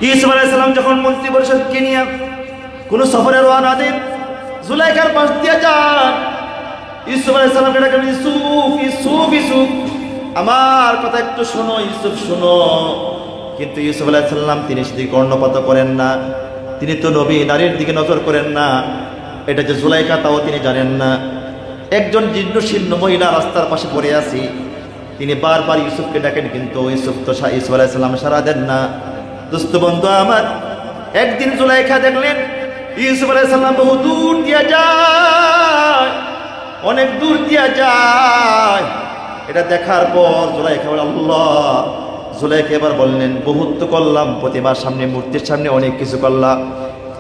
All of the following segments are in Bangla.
ইউসুফ আলাইহিস সালাম যখন মন্ত্রী পরিষদকে নিয়ে কোনো সফরে রওনা দেন, জুলাইখার পাশ দিয়ে যান। ইউসুফ আলাইহিস সালামকে ডাকেন, ইউসুফ ইউসুফ ইউসুফ, আমার কথা একটু শোনো ইউসুফ শোনো। কিন্তু ইউসুফ আলাইহিস সালাম তিনি সেদিকে কর্ণপাত করেন না। তিনি তো নবী, নারীর দিকে নজর করেন না। এটা যে জুলাইখা তাও তিনি জানেন না। একজন জীর্ণশীর্ণ মহিলা রাস্তার পাশে পড়ে আছি, তিনি বারবার ইউসুফকে ডাকেন, কিন্তু ইউসুফ আলাইহিস সালাম সাড়া দেন না। দোস্ত বন্ধু আমার, একদিন জুলাইখা দেখলেন ইউসুফ আলাইহিস সালাম বহু দূর দিয়ে যায়, অনেক দূর দিয়ে যায়। এটা দেখার পর জুলাইখা বলে, আল্লাহ। জুলাইখা এবার বললেন, বহুত তো করলাম, প্রতিমার সামনে মূর্তির সামনে অনেক কিছু করলাম,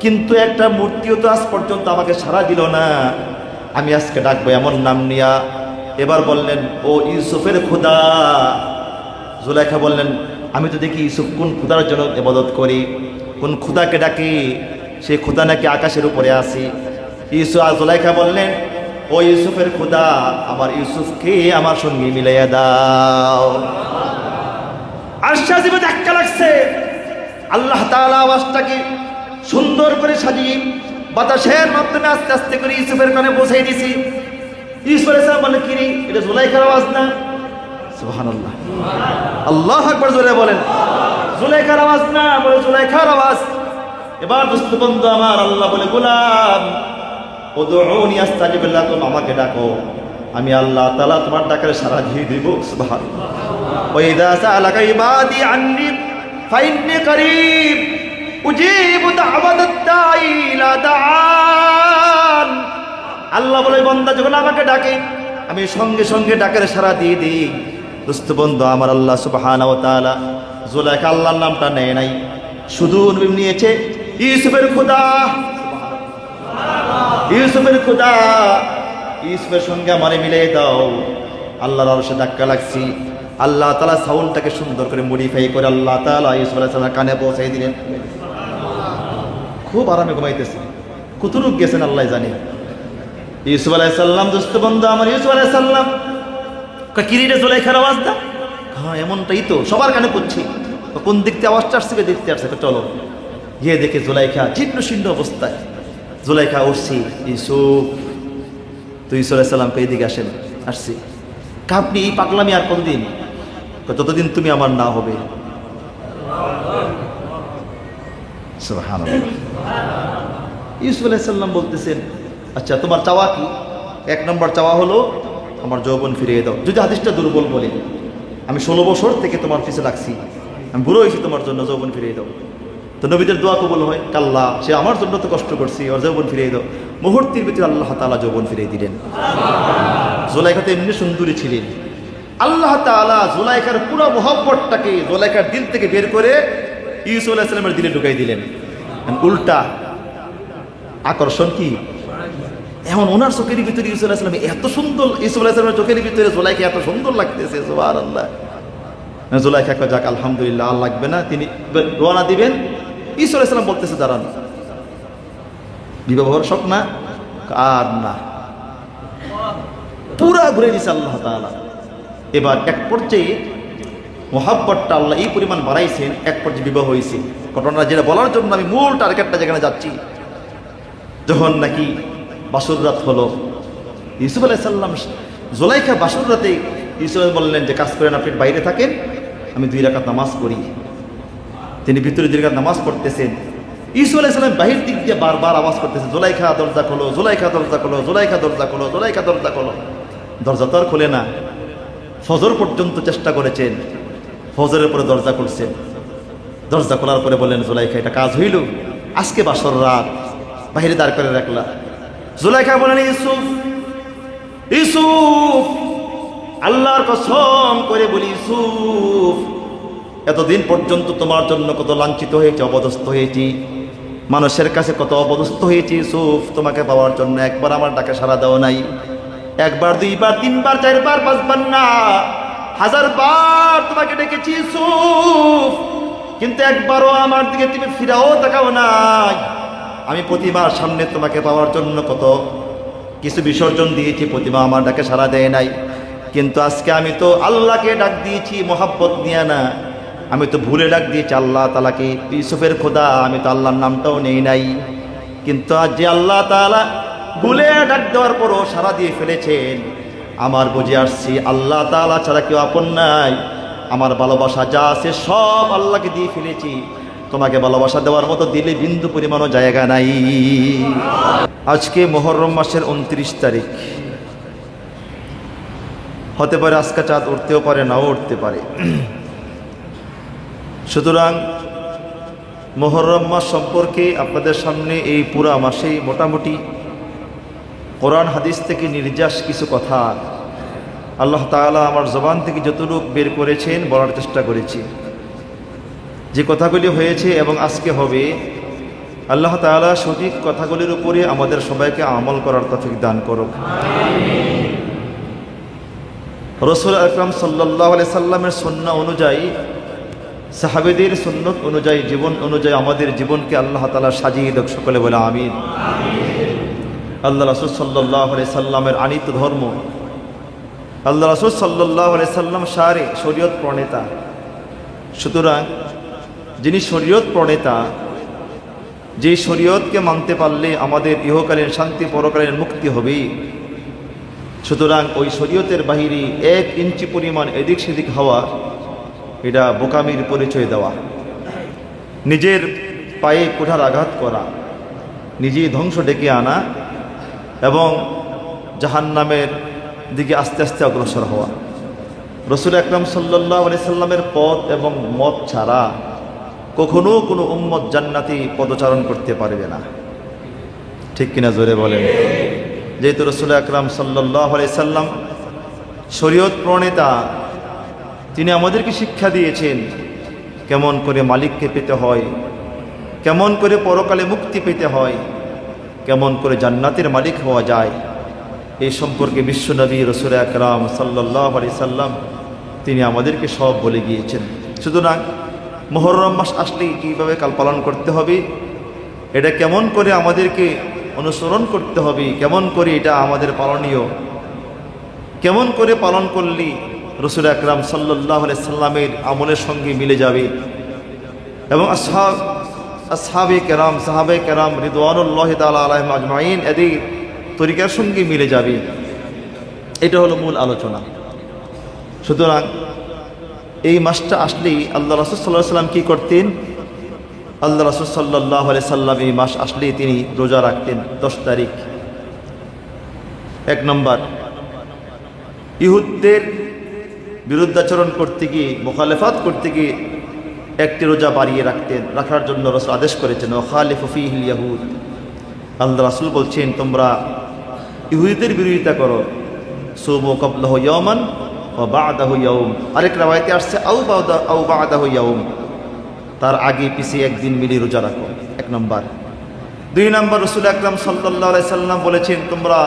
কিন্তু একটা মূর্তিও তো আজ পর্যন্ত আমাকে সাড়া দিল না। আমি আজকে ডাকবো এমন নাম নিয়া। এবার বললেন, ও ইউসুফের খোদা। জুলাইখা বললেন, আমি তো দেখি ইউসুফ কোন খুদার জন্য ইবাদত করি, কোন খুদাকে ডাকি, সেই খুদা নাকি আকাশের উপরে আসি। জুলাইখা বললেন, ও ইউসুফের খুদা, আমার ইউসুফকে আমার সঙ্গে মিলাইয়া দাও। আশ্বাসিবে ধাক্কা লাগছে। আল্লাহ তাআলা আওয়াজটাকে সুন্দর করে সাজিয়ে বাতাসের মাধ্যমে আস্তে আস্তে করে ইউসুফের কানে পৌঁছাই দিছি। ইউসুফ আলাইহিস সালাম বলে, কিরে, এটা জুলাইখার আওয়াজ না? সুবহানাল্লাহ, আল্লাহু আকবার জোরে বলেন। জুলাইখার আওয়াজ না, বলে জুলাইখার আওয়াজ। এবার দোস্ত বন্ধু আমার, আল্লাহ বলে, গোলাম উদউনি আস্তাজিব লাকুম, আমাকে ডাকো, আমি আল্লাহ তাআলা তোমার ডাকের সাড়া দিয়ে দিব। সুবহানাল্লাহ। ওয়া ইযা সাআলাকা ইবাদি আন্নী ফাইন্নী করিব উজিবু দাওয়াতাদ দাঈ ইলা দাআন। আল্লাহ বলে, বান্দা যখন আমাকে ডাকে আমি সঙ্গে সঙ্গে ডাকের সাড়া দিয়ে দিই। দোস্ত বন্ধু আমার, আল্লাহ সুবহানাহু ওয়া তাআলা জুলাইখা আল্লাহর নামটা নেয় নাই, শুধু নিয়েছে ইউসুফের খোদা। ইউসুফের খোদা, ইউসুফের সঙ্গে আমারে মিলিয়ে দাও। আল্লাহর আরশে ধাক্কা লাগছি। আল্লাহ তাআলা সাউন্ডটাকে সুন্দর করে মডিফাই করে আল্লাহ তাআলা ইউসুফ আলাইহিস সালামের কানে পৌঁছাই দিলেন। খুব আরামে ঘুমাইতেছে, কতটুক গেছেন আল্লাহ জানে। ইউসুফ আলাইহিস সালাম, দোস্ত বন্ধু আমার, ইউসুফ আলাইহিস সালাম কিরিটে জুলাইখার আওয়াজ দা। হ্যাঁ, এমনটাই তো সবার কানে করছি। কোন দিক থেকে আওয়াজটা আসছে, দেখতে আসছে, চলো গিয়ে দেখে জুলাইখা জীর্ণশীর্ণ অবস্থায়। জুলাইখা উঠছি, ইউসুফ, তো ইউসুফ আলাইহিস সালামকে এইদিকে আসেন। আসছি, আপনি এই পাগলামি আর কতদিন? ততদিন তুমি আমার না হবে। সুবহানাল্লাহ। ইউসুফ আলাইহিস সালাম বলতেছেন, আচ্ছা তোমার চাওয়া কি? 1 নম্বর চাওয়া হলো আমার যৌবন ফিরিয়ে দাও। যদি হাদিসটা দুর্বল বলে, আমি 16 বছর থেকে তোমার পিছে লাগছি, আমি বুড়ো হয়েছি, তোমার জন্য যৌবন ফিরিয়ে দাও। তো নবীদের দোয়া কবুল হয়, কাল্লা, সে আমার জন্য তো কষ্ট করছি, ওর যৌবন ফিরিয়ে দাও। মুহূর্তের ভিতরে আল্লাহ তাআলা যৌবন ফিরিয়ে দিলেন। জুলাইখা তো এমনি সুন্দরী ছিলেন। আল্লাহ তাআলা জুলাইখার পুরো মোহব্বতটাকে জুলাইখার দিল থেকে বের করে ইউসুফ আলাইহিস সালামের দিলে ঢুকাই দিলেন। উল্টা আকর্ষণ কি? এখন ওনার চোখের ভিতরে ইউসুফ আলাইহিস সালাম এত সুন্দর, ইউসুফ আলাইহিস সালামের চোখের ভিতরে জুলাইখা এত সুন্দর লাগতেছে। সুবহানাল্লাহ। জুলাইখা কয়, যাক আলহামদুলিল্লাহ, আর লাগবে না। তিনি রওনা দিবেন। ইউসুফ আলাইহিস সালাম বলতেছে, দাঁড়ান, বিবাহের শখ না? আর না, পুরা ঘুরে দিছে আল্লাহ তাআলা। এবার এক পর্যায়ে মোহাব্বতটা আল্লাহ এই পরিমাণ বাড়াইছেন, এক পর্যায়ে বিবাহ হয়েছে। ঘটনা যেটা বলার জন্য আমি মূল টার্গেটটা যেখানে যাচ্ছি, যখন নাকি বাসর রাত হলো, ইউসুফ আলাইহিস সালাম জুলাইখা বাসর রাতে ইউসুফ বললেন যে, কাজ করেন, আপনি বাইরে থাকেন, আমি 2 রাকাত নামাজ পড়ি। তিনি ভিতরে 2 রাকাত নামাজ পড়তেছেন। ইউসুফ আলাইহিস সালাম বাহির দিক দিয়ে বারবার আওয়াজ করতেছেন, জুলাইখা দরজা খোলো, জুলাইখা দরজা খোলো, জুলাইখা দরজা খোলো, জুলাইখা দরজা খোলো। দরজা তো আর খোলে না। ফজর পর্যন্ত চেষ্টা করেছেন, ফজরের পরে দরজা খুলছেন। দরজা খোলার পরে বললেন, জুলাইখা, এটা কাজ হইল? আজকে বাসর রাত, বাহিরে দাঁড় করে রাখলা। জুলাইখা বলেন, ইউসুফ, ইউসুফ, আল্লাহর কসম করে বলি, ইউসুফ, এতদিন পর্যন্ত তোমার জন্য কত লাঞ্ছিত হয়েছে, অপদস্থ হয়েছি, মানুষের কাছে কত অপদস্থ হয়েছি। ইউসুফ, তোমাকে পাওয়ার জন্য একবার আমার ডাকে সাড়া দেওয়া নাই। 1 বার 2 বার 3 বার 4 বার 5 বার না, 1000 বার তোমাকে ডেকেছি ইউসুফ, কিন্তু একবারও আমার দিকে তুমি ফিরাও তাকাও নাই। আমি প্রতিমার সামনে তোমাকে পাওয়ার জন্য কত কিছু বিসর্জন দিয়েছি, প্রতিমা আমার ডাকে সাড়া দেয় নাই। কিন্তু আজকে আমি তো আল্লাহকে ডাক দিয়েছি মোহাব্বত নিয়ে না, আমি তো ভুলে ডাক দিয়েছি আল্লাহ তাআলাকে, ইউসুফের খোদা, আমি তো আল্লাহর নামটাও নেই নাই। কিন্তু আজ যে আল্লাহ তাআলা ভুলে ডাক দেওয়ার পরও সাড়া দিয়ে ফেলেছেন, আমার বুঝে আসছি আল্লাহ তাআলা ছাড়া কেউ আপন নাই। আমার ভালোবাসা যা আছে সব আল্লাহকে দিয়ে ফেলেছি, তোমাকে ভালোবাসা দেওয়ার মতো দিলে বিন্দু পরিমাণও জায়গা নাই। আজকে মুহররম মাসের 29 তারিখ, হতে পারে আজকে চাঁদ উঠতেও পারে, নাও উঠতে পারে। সুতরাং মুহররম মাস সম্পর্কে আপনাদের সামনে এই পুরা মাসেই মোটামুটি কোরআন হাদিস থেকে নির্যাস কিছু কথা আল্লাহ তাআলা আমার জবান থেকে যতটুকু বের করেছেন বলার চেষ্টা করেছি। যে কথাগুলি হয়েছে এবং আজকে হবে, আল্লাহ তাআলা সঠিক কথাগুলির উপরে আমাদের সবাইকে আমল করার তৌফিক দান করুক। রাসূল আকরাম সাল্লাল্লাহু আলাইহি সাল্লামের সুন্নাহ অনুযায়ী, সাহাবীদের সুন্নত অনুযায়ী, জীবন অনুযায়ী আমাদের জীবনকে আল্লাহ তাআলা সাজিয়ে দেখ, সকলে বলে আমিন। আল্লাহ রাসূল সাল্লাল্লাহু আলাইহি সাল্লামের আনিত ধর্ম, আল্লাহ রাসূল সাল্লাল্লাহু আলাইহি সাল্লাম শরীয়ত প্রণেতা। সুতরাং যিনি শরীয়ত প্রণেতা, যে শরীয়তকে মানতে পারলে আমাদের ইহকালীন শান্তি, পরকালীন মুক্তি হবে, সুতরাং ওই শরীয়তের বাহিরে 1 ইঞ্চি পরিমাণ এদিক সেদিক হওয়া, এটা বোকামির পরিচয় দেওয়া, নিজের পায়ে কুঠার আঘাত করা, নিজেই ধ্বংস ডেকে আনা এবং জাহান্নামের দিকে আস্তে আস্তে অগ্রসর হওয়া। রাসূল আকরাম সাল্লাল্লাহু আলাইহি সাল্লামের পথ এবং মত ছাড়া কখনো কোনো উম্মত জান্নাতি পদচারণ করতে পারবে না। ঠিক কিনা জোরে বলেন? যেহেতু রাসূল আকরাম সাল্লাল্লাহু আলাইহি সাল্লাম শরীয়ত প্রণেতা, তিনি আমাদেরকে শিক্ষা দিয়েছেন কেমন করে মালিককে পেতে হয়, কেমন করে পরকালে মুক্তি পেতে হয়, কেমন করে জান্নাতের মালিক হওয়া যায়, এই সম্পর্কে বিশ্বনবী রাসূল আকরাম সাল্লাল্লাহু আলাইহি সাল্লাম তিনি আমাদেরকে সব বলে গিয়েছেন। সুতরাং মুহররম মাস আসলেই কীভাবে কাল পালন করতে হবে, এটা কেমন করে আমাদেরকে অনুসরণ করতে হবে, কেমন করে এটা আমাদের পালনীয়, কেমন করে পালন করলে রাসূল আকরাম সাল্লাল্লাহু আলাইহি সাল্লামের আমলের সঙ্গে মিলে যাবে এবং আসহাবে কেরাম, সাহাবে কেরাম রিদওয়ানুল্লাহি তাআলা আলাইহিম আজমাইন এদের তরিকার সঙ্গে মিলে যাবে, এটা হলো মূল আলোচনা। সুতরাং এই মাসটা আসলেই আল্লাহ রাসূল সাল্লাল্লাহু আলাইহি সাল্লাম কী করতেন? আল্লাহ রাসূল সাল্লাল্লাহু আলাইহি সাল্লাম এই মাস আসলেই তিনি রোজা রাখতেন 10 তারিখ। 1 নম্বর, ইহুদদের বিরুদ্ধাচরণ করতে গিয়ে, মুখালেফাত করতে গিয়ে একটি রোজা বাড়িয়ে রাখার জন্য রাসূল আদেশ করেছেন, ওয়াখালিফু ফীহিল ইয়াহুদ। আল্লাহ রাসূল বলছেন, তোমরা ইহুদিদের বিরোধিতা করো, সুমু ক্বাবলাহু ইয়াওমান ওয়া বা'দাহু ইয়াওম। আরেক রাওয়ায়াতে আসছে আও বা'দাহু ইয়াওম, তার আগে পিছিয়ে একদিন মিলে রোজা রাখো। 1 নম্বর। 2 নম্বর, রাসূল আকরাম সাল্লাল্লাহু আলাইহি সাল্লাম বলেছেন, তোমরা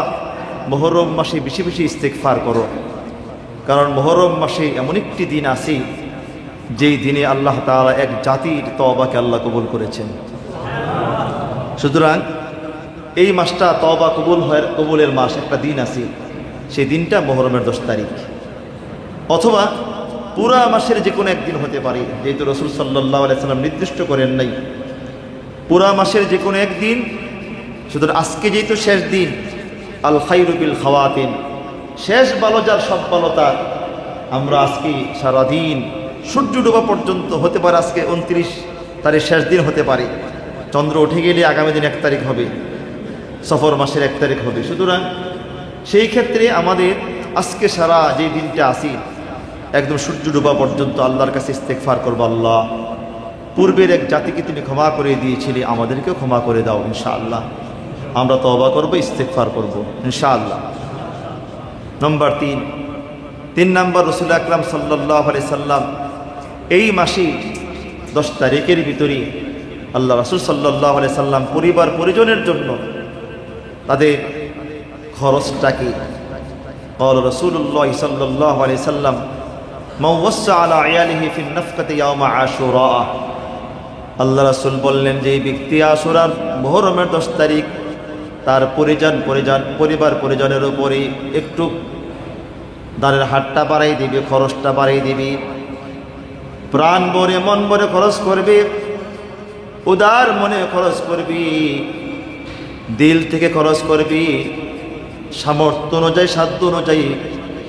মুহররম মাসে বেশি বেশি ইস্তেগফার করো, কারণ মুহররম মাসে এমন একটি দিন আছে যেই দিনে আল্লাহ তাআলা এক জাতির তওবাকে আল্লাহ কবুল করেছেন। সুতরাং এই মাসটা তওবা কবুলের মাস, একটা দিন আছে, সেই দিনটা মুহররমের 10 তারিখ, অথবা পুরা মাসের যে কোনো একদিন হতে পারে, যেহেতু রাসূল সাল্লাল্লাহু আলাইহি সাল্লাম নির্দিষ্ট করেন নাই, পুরা মাসের যে কোনো একদিন। সুতরাং আজকে যেহেতু শেষ দিন, আল খায়রু বিল খাওয়াতিন, শেষ ভালো যার সব ভালো তার, আমরা আজকে সারাদিন সূর্য ডোবা পর্যন্ত হতে পারে, আজকে 29 তারিখ শেষ দিন হতে পারে, চন্দ্র উঠে গেলে আগামী দিন 1 তারিখ হবে, সফর মাসের 1 তারিখ হবে। সুতরাং সেই ক্ষেত্রে আমাদের আজকে সারা যে দিনটা আসি একদম সূর্য ডোবা পর্যন্ত আল্লাহর কাছে ইস্তেগফার করবো, আল্লাহ পূর্বের এক জাতিকে তুমি ক্ষমা করে দিয়েছিলে, আমাদেরকেও ক্ষমা করে দাও ইনশাআল্লাহ। আমরা তওবা করবো, ইস্তেগফার করবো ইনশাআল্লাহ। নম্বর 3 নম্বর, রাসূল আকরাম সাল্লাল্লাহু আলাইহি সাল্লাম এই মাসে 10 তারিখের ভিতরে আল্লাহ রাসূল সাল্লাল্লাহু আলাইহি সাল্লাম পরিবার পরিজনের জন্য তাদের খরচটাকে, قال رسول الله صلى الله عليه وسلم من وسع على عياله في النفقة يوم عاشوراء। আল্লাহ রাসূল বললেন, যে ব্যক্তি আশুরার মুহররমের 10 তারিখ তার পরিবার পরিজনের উপরে একটু দানের হাতটা বাড়াই দিবে, খরচটা বাড়াই দিবে, প্রাণ ভরে মন ভরে খরচ করবে, উদার মনে খরচ করবি, দিল থেকে খরচ করবি, সামর্থ্য অনুযায়ী সাধ্য অনুযায়ী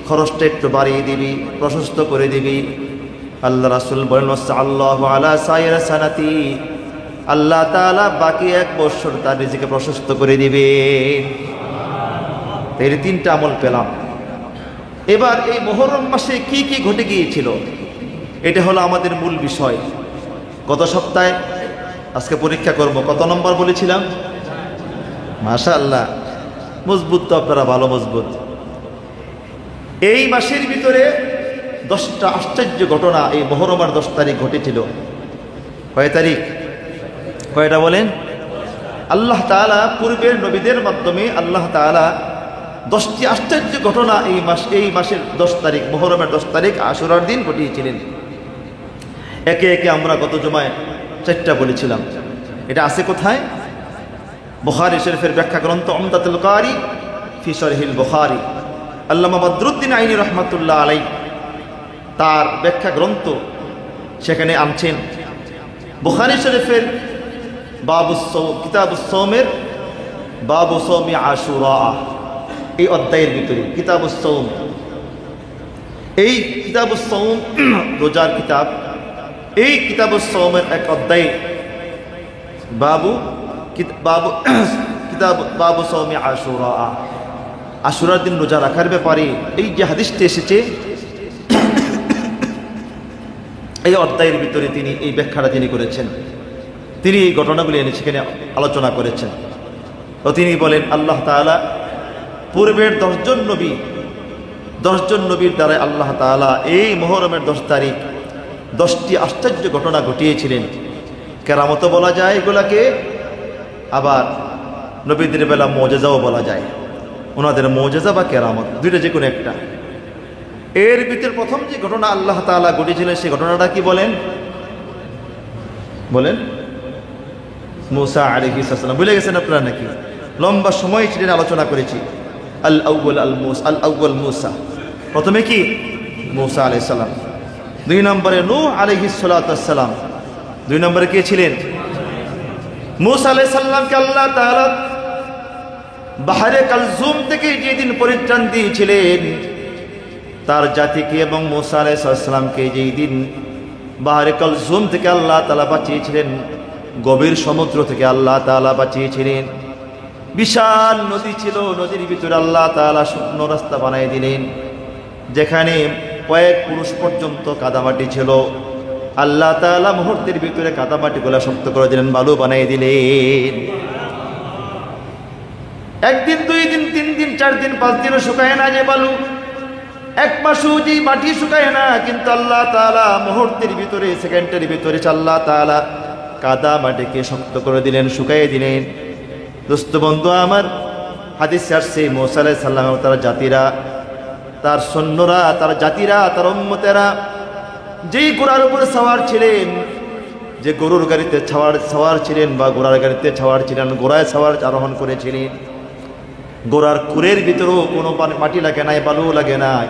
খরচটা একটু বাড়িয়ে দিবি, প্রশস্ত করে দিবি। আল্লাহ রাসূল বলেন আল্লাহু আলা সাইর সানাতি, আল্লাহ তাআলা বাকি 1 বছর তার রিজিকে প্রশস্ত করে দিবে। এই 3টা আমল পেলাম। এবার এই মুহররম মাসে কি কি ঘটে গিয়েছিল, এটা হলো আমাদের মূল বিষয়। গত সপ্তাহে, আজকে পরীক্ষা করব, কত নম্বর বলেছিলাম? মাশাআল্লাহ, মজবুত তো আপনারা, ভালো মজবুত। এই মাসের ভিতরে 10টা আশ্চর্য ঘটনা এই মুহররমের 10 তারিখ ঘটেছিল। কয় তারিখ? কয়টা বলেন? আল্লাহ তাআলা পূর্বের নবীদের মাধ্যমে আল্লাহ তাআলা 10টি আশ্চর্য ঘটনা এই মাসের 10 তারিখ, মুহররমের 10 তারিখ আশুরার দিন ঘটিয়েছিলেন। একে একে আমরা গত জুমায় 4টা বলেছিলাম। এটা আছে কোথায়? বুখারী শরীফের ব্যাখ্যা গ্রন্থ উমদাতুল কারি ফি শরহিল বুখারী, আল্লামা বদরুদ্দিন আইনি রহমাতুল্লাহ আলাইহি তার ব্যাখ্যা গ্রন্থ সেখানে আনছেন। বুখারী শরীফের কিতাবুস সাওমের বাবু সাওমি আশুরা, এই অধ্যায়ের ভিতরে কিতাবুস সাওম, এই কিতাবুস সাওম রোজার কিতাব, এই কিতাবুস সাওমের এক অধ্যায় বাবু সাওমি আশুরা, আশুরার দিন রোজা রাখার ব্যাপারে এই যে হাদিসটি এসেছে, এই অধ্যায়ের ভিতরে তিনি এই ব্যাখ্যাটা তিনি করেছেন। তিনি এই ঘটনাগুলি এনে সেখানে আলোচনা করেছেন। তো তিনি বলেন আল্লাহ তাআলা পূর্বের 10 জন নবীর দ্বারা আল্লাহ তাআলা এই মুহররমের 10 তারিখ 10টি আশ্চর্য ঘটনা ঘটিয়েছিলেন। কেরামতও বলা যায় এগুলাকে, আবার নবীদের বেলা মুজিজাও বলা যায়। ওনাদের মুজিজা বা কেরামত দুইটা যে কোনো একটা। এর ভিতরে প্রথম যে ঘটনা আল্লাহ তাআলা ঘটিয়েছিলেন সেই ঘটনাটা কি বলেন? মূসা আলাইহিস সালাম। ভুলে গেছেন আপনারা নাকি? লম্বা সময় সেটা আলোচনা করেছি। আল আউয়াল মূসা, প্রথমে কি? মূসা আলাইহিস সালাম। 2 নম্বরে নূহ আলাইহিস সালাম। 2 নম্বরে কে ছিলেন? মূসা আলাইহিস সালামকে আল্লাহ তাআলা বাহরে কালজুম থেকে যেদিন পরিত্রাণ দিয়েছিলেন তার জাতিকে, এবং মূসা আলাইহিস সালামকে যেই দিন বাহরে কালজুম থেকে আল্লাহ তাআলা বাঁচিয়েছিলেন, গভীর সমুদ্র থেকে আল্লাহ তাআলা বাঁচিয়েছিলেন। বিশাল নদী ছিল, নদীর ভিতরে আল্লাহ তাআলা শুকনো রাস্তা বানিয়ে দিলেন। যেখানে কয়েক পুরুষ পর্যন্ত কাদামাটি ছিল, আল্লাহ তাআলা মুহূর্তের ভিতরে কাদামাটিগুলা শক্ত করে দিলেন, বালু বানিয়ে দিলেন। 1 দিন 2 দিন 3 দিন 4 দিন 5 দিনও শুকায় না যে বালু, 1 মাসও যে মাটি শুকায় না, কিন্তু আল্লাহ তাআলা মুহূর্তের ভিতরে, সেকেন্ডের ভিতরে আল্লাহ তাআলা কাদা মাটিকে শক্ত করে দিলেন, শুকাইয়ে দিলেন। দোস্ত বন্ধু আমার, হাদিসে আসছে মূসা আলাইহিস সালাম তার জাতিরা, তার সৈন্যরা, তার জাতিরা, তার উম্মতেরা যেই ঘোড়ার উপরে সওয়ার ছিলেন, যে গরুর গাড়িতে সওয়ার ছিলেন বা ঘোড়ার গাড়িতে সওয়ার ছিলেন, ঘোড়ায় সওয়ার আরোহণ করেছিলেন, ঘোড়ার খুরের ভিতরেও কোনো মাটি লাগে নাই, বালুও লাগে নাই।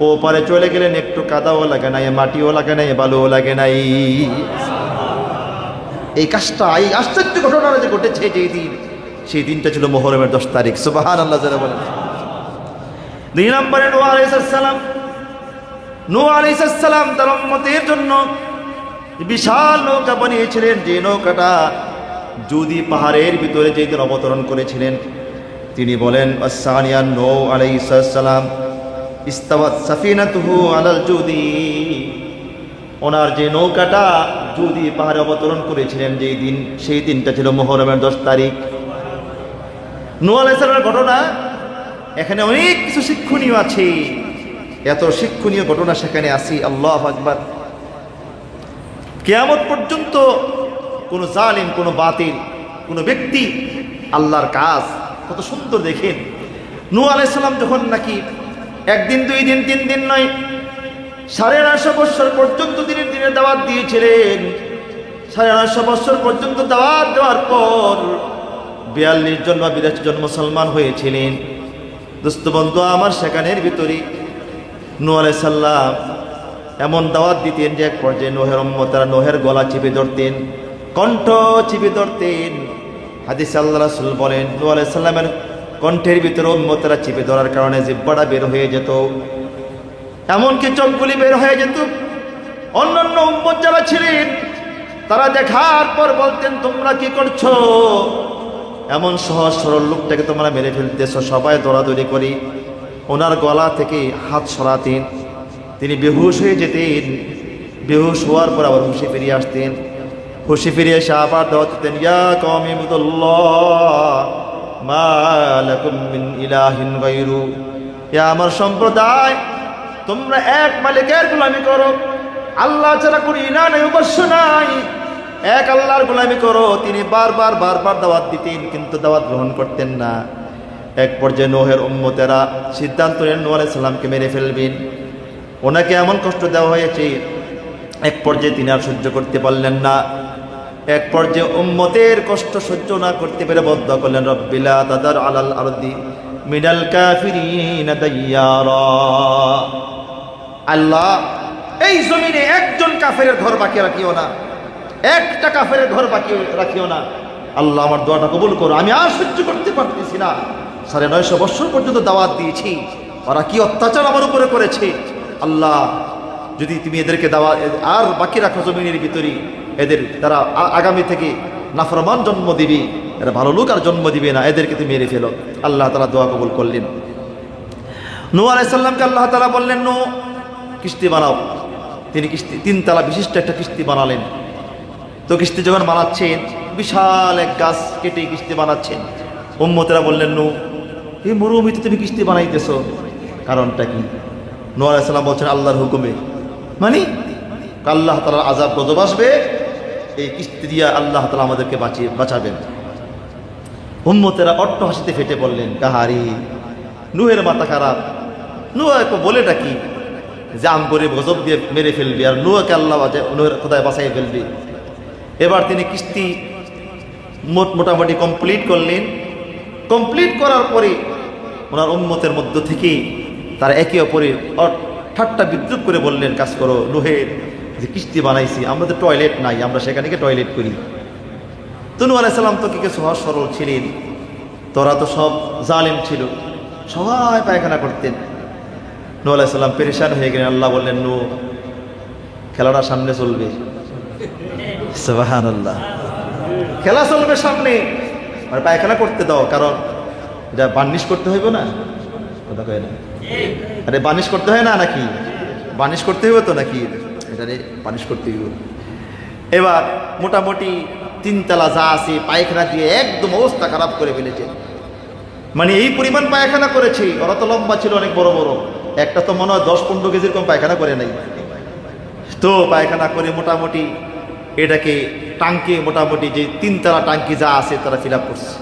ও পারে চলে গেলেন, একটু কাদাও লাগে নাই, মাটিও লাগে নাই, বালুও লাগে নাই। এই কাজটা, এই আশ্চর্য ঘটনাটা যে ঘটেছে যেই দিন, সেই দিনটা ছিল মুহররমের 10 তারিখ। সুবহানাল্লাহ যারা বলেন। 2 নম্বরে নূহ আলাইহিস সালাম। নূহ আলাইহিস সালাম তার উম্মতের জন্য বিশাল নৌকা বানিয়েছিলেন, যে নৌকাটা জুদি পাহাড়ের ভিতরে যেদিন অবতরণ করেছিলেন, তিনি বলেন আসানিয়া নূহ আলাইহিস সালাম ইস্তাওয়াত সাফিনাতুহু আলাল জুদি, ওনার যে নৌকাটা জুদি পাহাড়ে অবতরণ করেছিলেন যেই দিন, সেই দিনটা ছিল মুহররমের 10 তারিখ। নূহ আলাইহিস সালামের ঘটনা, এখানে অনেক কিছু শিক্ষণীয় আছে, এত শিক্ষণীয় ঘটনা সেখানে আছে। আল্লাহু আকবার। কিয়ামত পর্যন্ত কোনো জালিম, কোনো বাতিল, কোনো ব্যক্তি আল্লাহর কাজ কত সুন্দর দেখেন। নূহ আলাইহিস সালাম যখন নাকি 1 দিন 2 দিন 3 দিন নয়, 950 বছর পর্যন্ত তিনি দিনের দাওয়াত দিয়েছিলেন। 950 বছর পর্যন্ত দাওয়াত দেওয়ার পর 42 জন বা 82 জন মুসলমান হয়েছিলেন। দোস্ত বন্ধু আমার, সেখানের ভিতরে নূহ আলাইহিস সালাম এমন দাওয়াত দিতেন যে এক পর্যায়ে নূহের উম্মতেরা নূহের গলা চিপে ধরতেন, কণ্ঠ চিপে ধরতেন। হাদিসে আল্লাহ রাসূল বলেন, নূহ আলাইহিস সালামের কণ্ঠের ভিতরে উম্মতেরা চিপে ধরার কারণে জিহ্বাটা বের হয়ে যেত, এমনকি চোখগুলি বের হয়ে যেত। অন্যান্য উম্মত যারা ছিলেন তারা দেখার পর বলতেন, তোমরা কি করছো? এমন সহজ সরল লোকটাকে তোমরা মেরে ফেলতেছ। সবাই দৌড়াদৌড়ি করি ওনার গলা থেকে হাত সরাতেন, তিনি বেহুশ হয়ে যেতেন। বেহুশ হওয়ার পর আবার হুঁশে ফিরিয়ে আসতেন। হুঁশে ফিরিয়ে এসে আবার দাওয়াত দিতেন, ইয়া কওমি ইবুদুল্লাহ মা লাকুম মিন ইলাহিন গায়রু। ইয়া আমার সম্প্রদায়, তোমরা এক মালিকের গোলামি করো, আল্লাহ ছাড়া কোনো ইলাহ নাই, উপাস্য নাই, এক আল্লাহর গোলামি করো। তিনি বারবার দাওয়াত দিতেন, কিন্তু দাওয়াত গ্রহণ করতেন না। এক পর্যায়ে নূহের উম্মতেরা সিদ্ধান্ত নেন নূহ আলাইহিস সালামকে মেরে ফেলবেন। ওনাকে এমন কষ্ট দেওয়া হয়েছে, এক পর্যায়ে তিনি আর সহ্য করতে পারলেন না। এক পর্যায়ে উম্মতের কষ্ট সহ্য না করতে পেরে বদ্ধ করলেন, রব্বি লা তাদার আলাল আরদি মিনাল কাফিরিনা দাইয়ারা। আল্লাহ, এই জমিনে একজন কাফেরের ঘর বাকি রাখিও না, একটা কাফেরের ঘর বাকি রাখিও না। আল্লাহ, আমার দোয়াটা কবুল করো, আমি আর সহ্য করতে পারতেছি না। 950 বছর পর্যন্ত দাওয়াত দিয়েছি, ওরা কি অত্যাচার আমার উপরে করেছে। আল্লাহ, যদি তুমি এদেরকে দাওয়াত আর বাকি রাখো জমিনের ভিতরে, এদের তারা আগামী থেকে নাফরমান জন্ম দিবে, এরা ভালো লোক আর জন্ম দিবে না, এদেরকে তুমি মেরে ফেলো। আল্লাহ তাআলা দোয়া কবুল করলেন। নূহ আলাইহিস সালামকে আল্লাহ তাআলা বললেন, নূহ কিস্তি বানাও। তিনি কিস্তি 3 তলা বিশিষ্ট একটা কিস্তি বানালেন। তো কিস্তি যখন বানাচ্ছেন, বিশাল এক গাছ কেটে কিস্তি বানাচ্ছেন। উম্মতেরা বললেন, নূহ এই মরুভূমিতে তুমি কিস্তি বানাইতেছো, কারণটা কি? নূহ আলাইহিস সালাম বলছেন, আল্লাহর হুকুমে। মানে আল্লাহ তাআলার আযাব গজব আসবে, এই কিস্তি দিয়া আল্লাহ তাআলা আমাদেরকে বাঁচাবেন। উম্মতেরা অট্ট হাসিতে ফেটে পড়লেন, কাহারি নূহের মাথা খারাপ। নূহ বলেটা কি যে আম করে গজব দিয়ে মেরে ফেলবে, আর নূহকে আল্লাহ নূহের খোদায় বাঁচাই ফেলবে। এবার তিনি কিস্তি মোটামুটি কমপ্লিট করলেন। কমপ্লিট করার পরে ওনার উম্মতের মধ্য থেকে তারা একে অপরে ঠাট্টা বিদ্রুপ করে বললেন, কাজ করো, নূহের যে কিস্তি বানাইছি, আমরা তো টয়লেট নাই, আমরা সেখানে গিয়ে টয়লেট করি। তো নূহ আলাইহিস সালাম তো কি সহজ সরল ছিলেন, তোরা তো সব জালেম ছিল, সবাই পায়খানা করতেন। নূহ আলাইহিস সালাম পেরেশান হয়ে গেলেন। আল্লাহ বললেন, নূহ খেলাটা সামনে চলবে। সুবহানাল্লাহ, খেলা চলবে সামনে, আর পায়খানা করতে দাও, কারণ এটা বার্নিশ করতে হইব না, কথা কয় না? আরে বার্নিশ করতে হয় না নাকি? বার্নিশ করতে হইব তো নাকি? এটারে বার্নিশ করতে হইব। এবার মোটামুটি 3 তলা যা আছে পায়খানা দিয়ে একদম অবস্থা খারাপ করে ফেলেছে। মানে এই পরিমাণ পায়খানা করেছে, ওরা তো লম্বা ছিল অনেক বড় বড়, একটা তো মনে হয় 10-15 কেজির কম পায়খানা করে নাই। তো পায়খানা করে মোটামুটি এটাকে টাঙ্কি, মোটামুটি যে 3 তলা টাঙ্কি যা আছে তারা ফিল আপ করছে।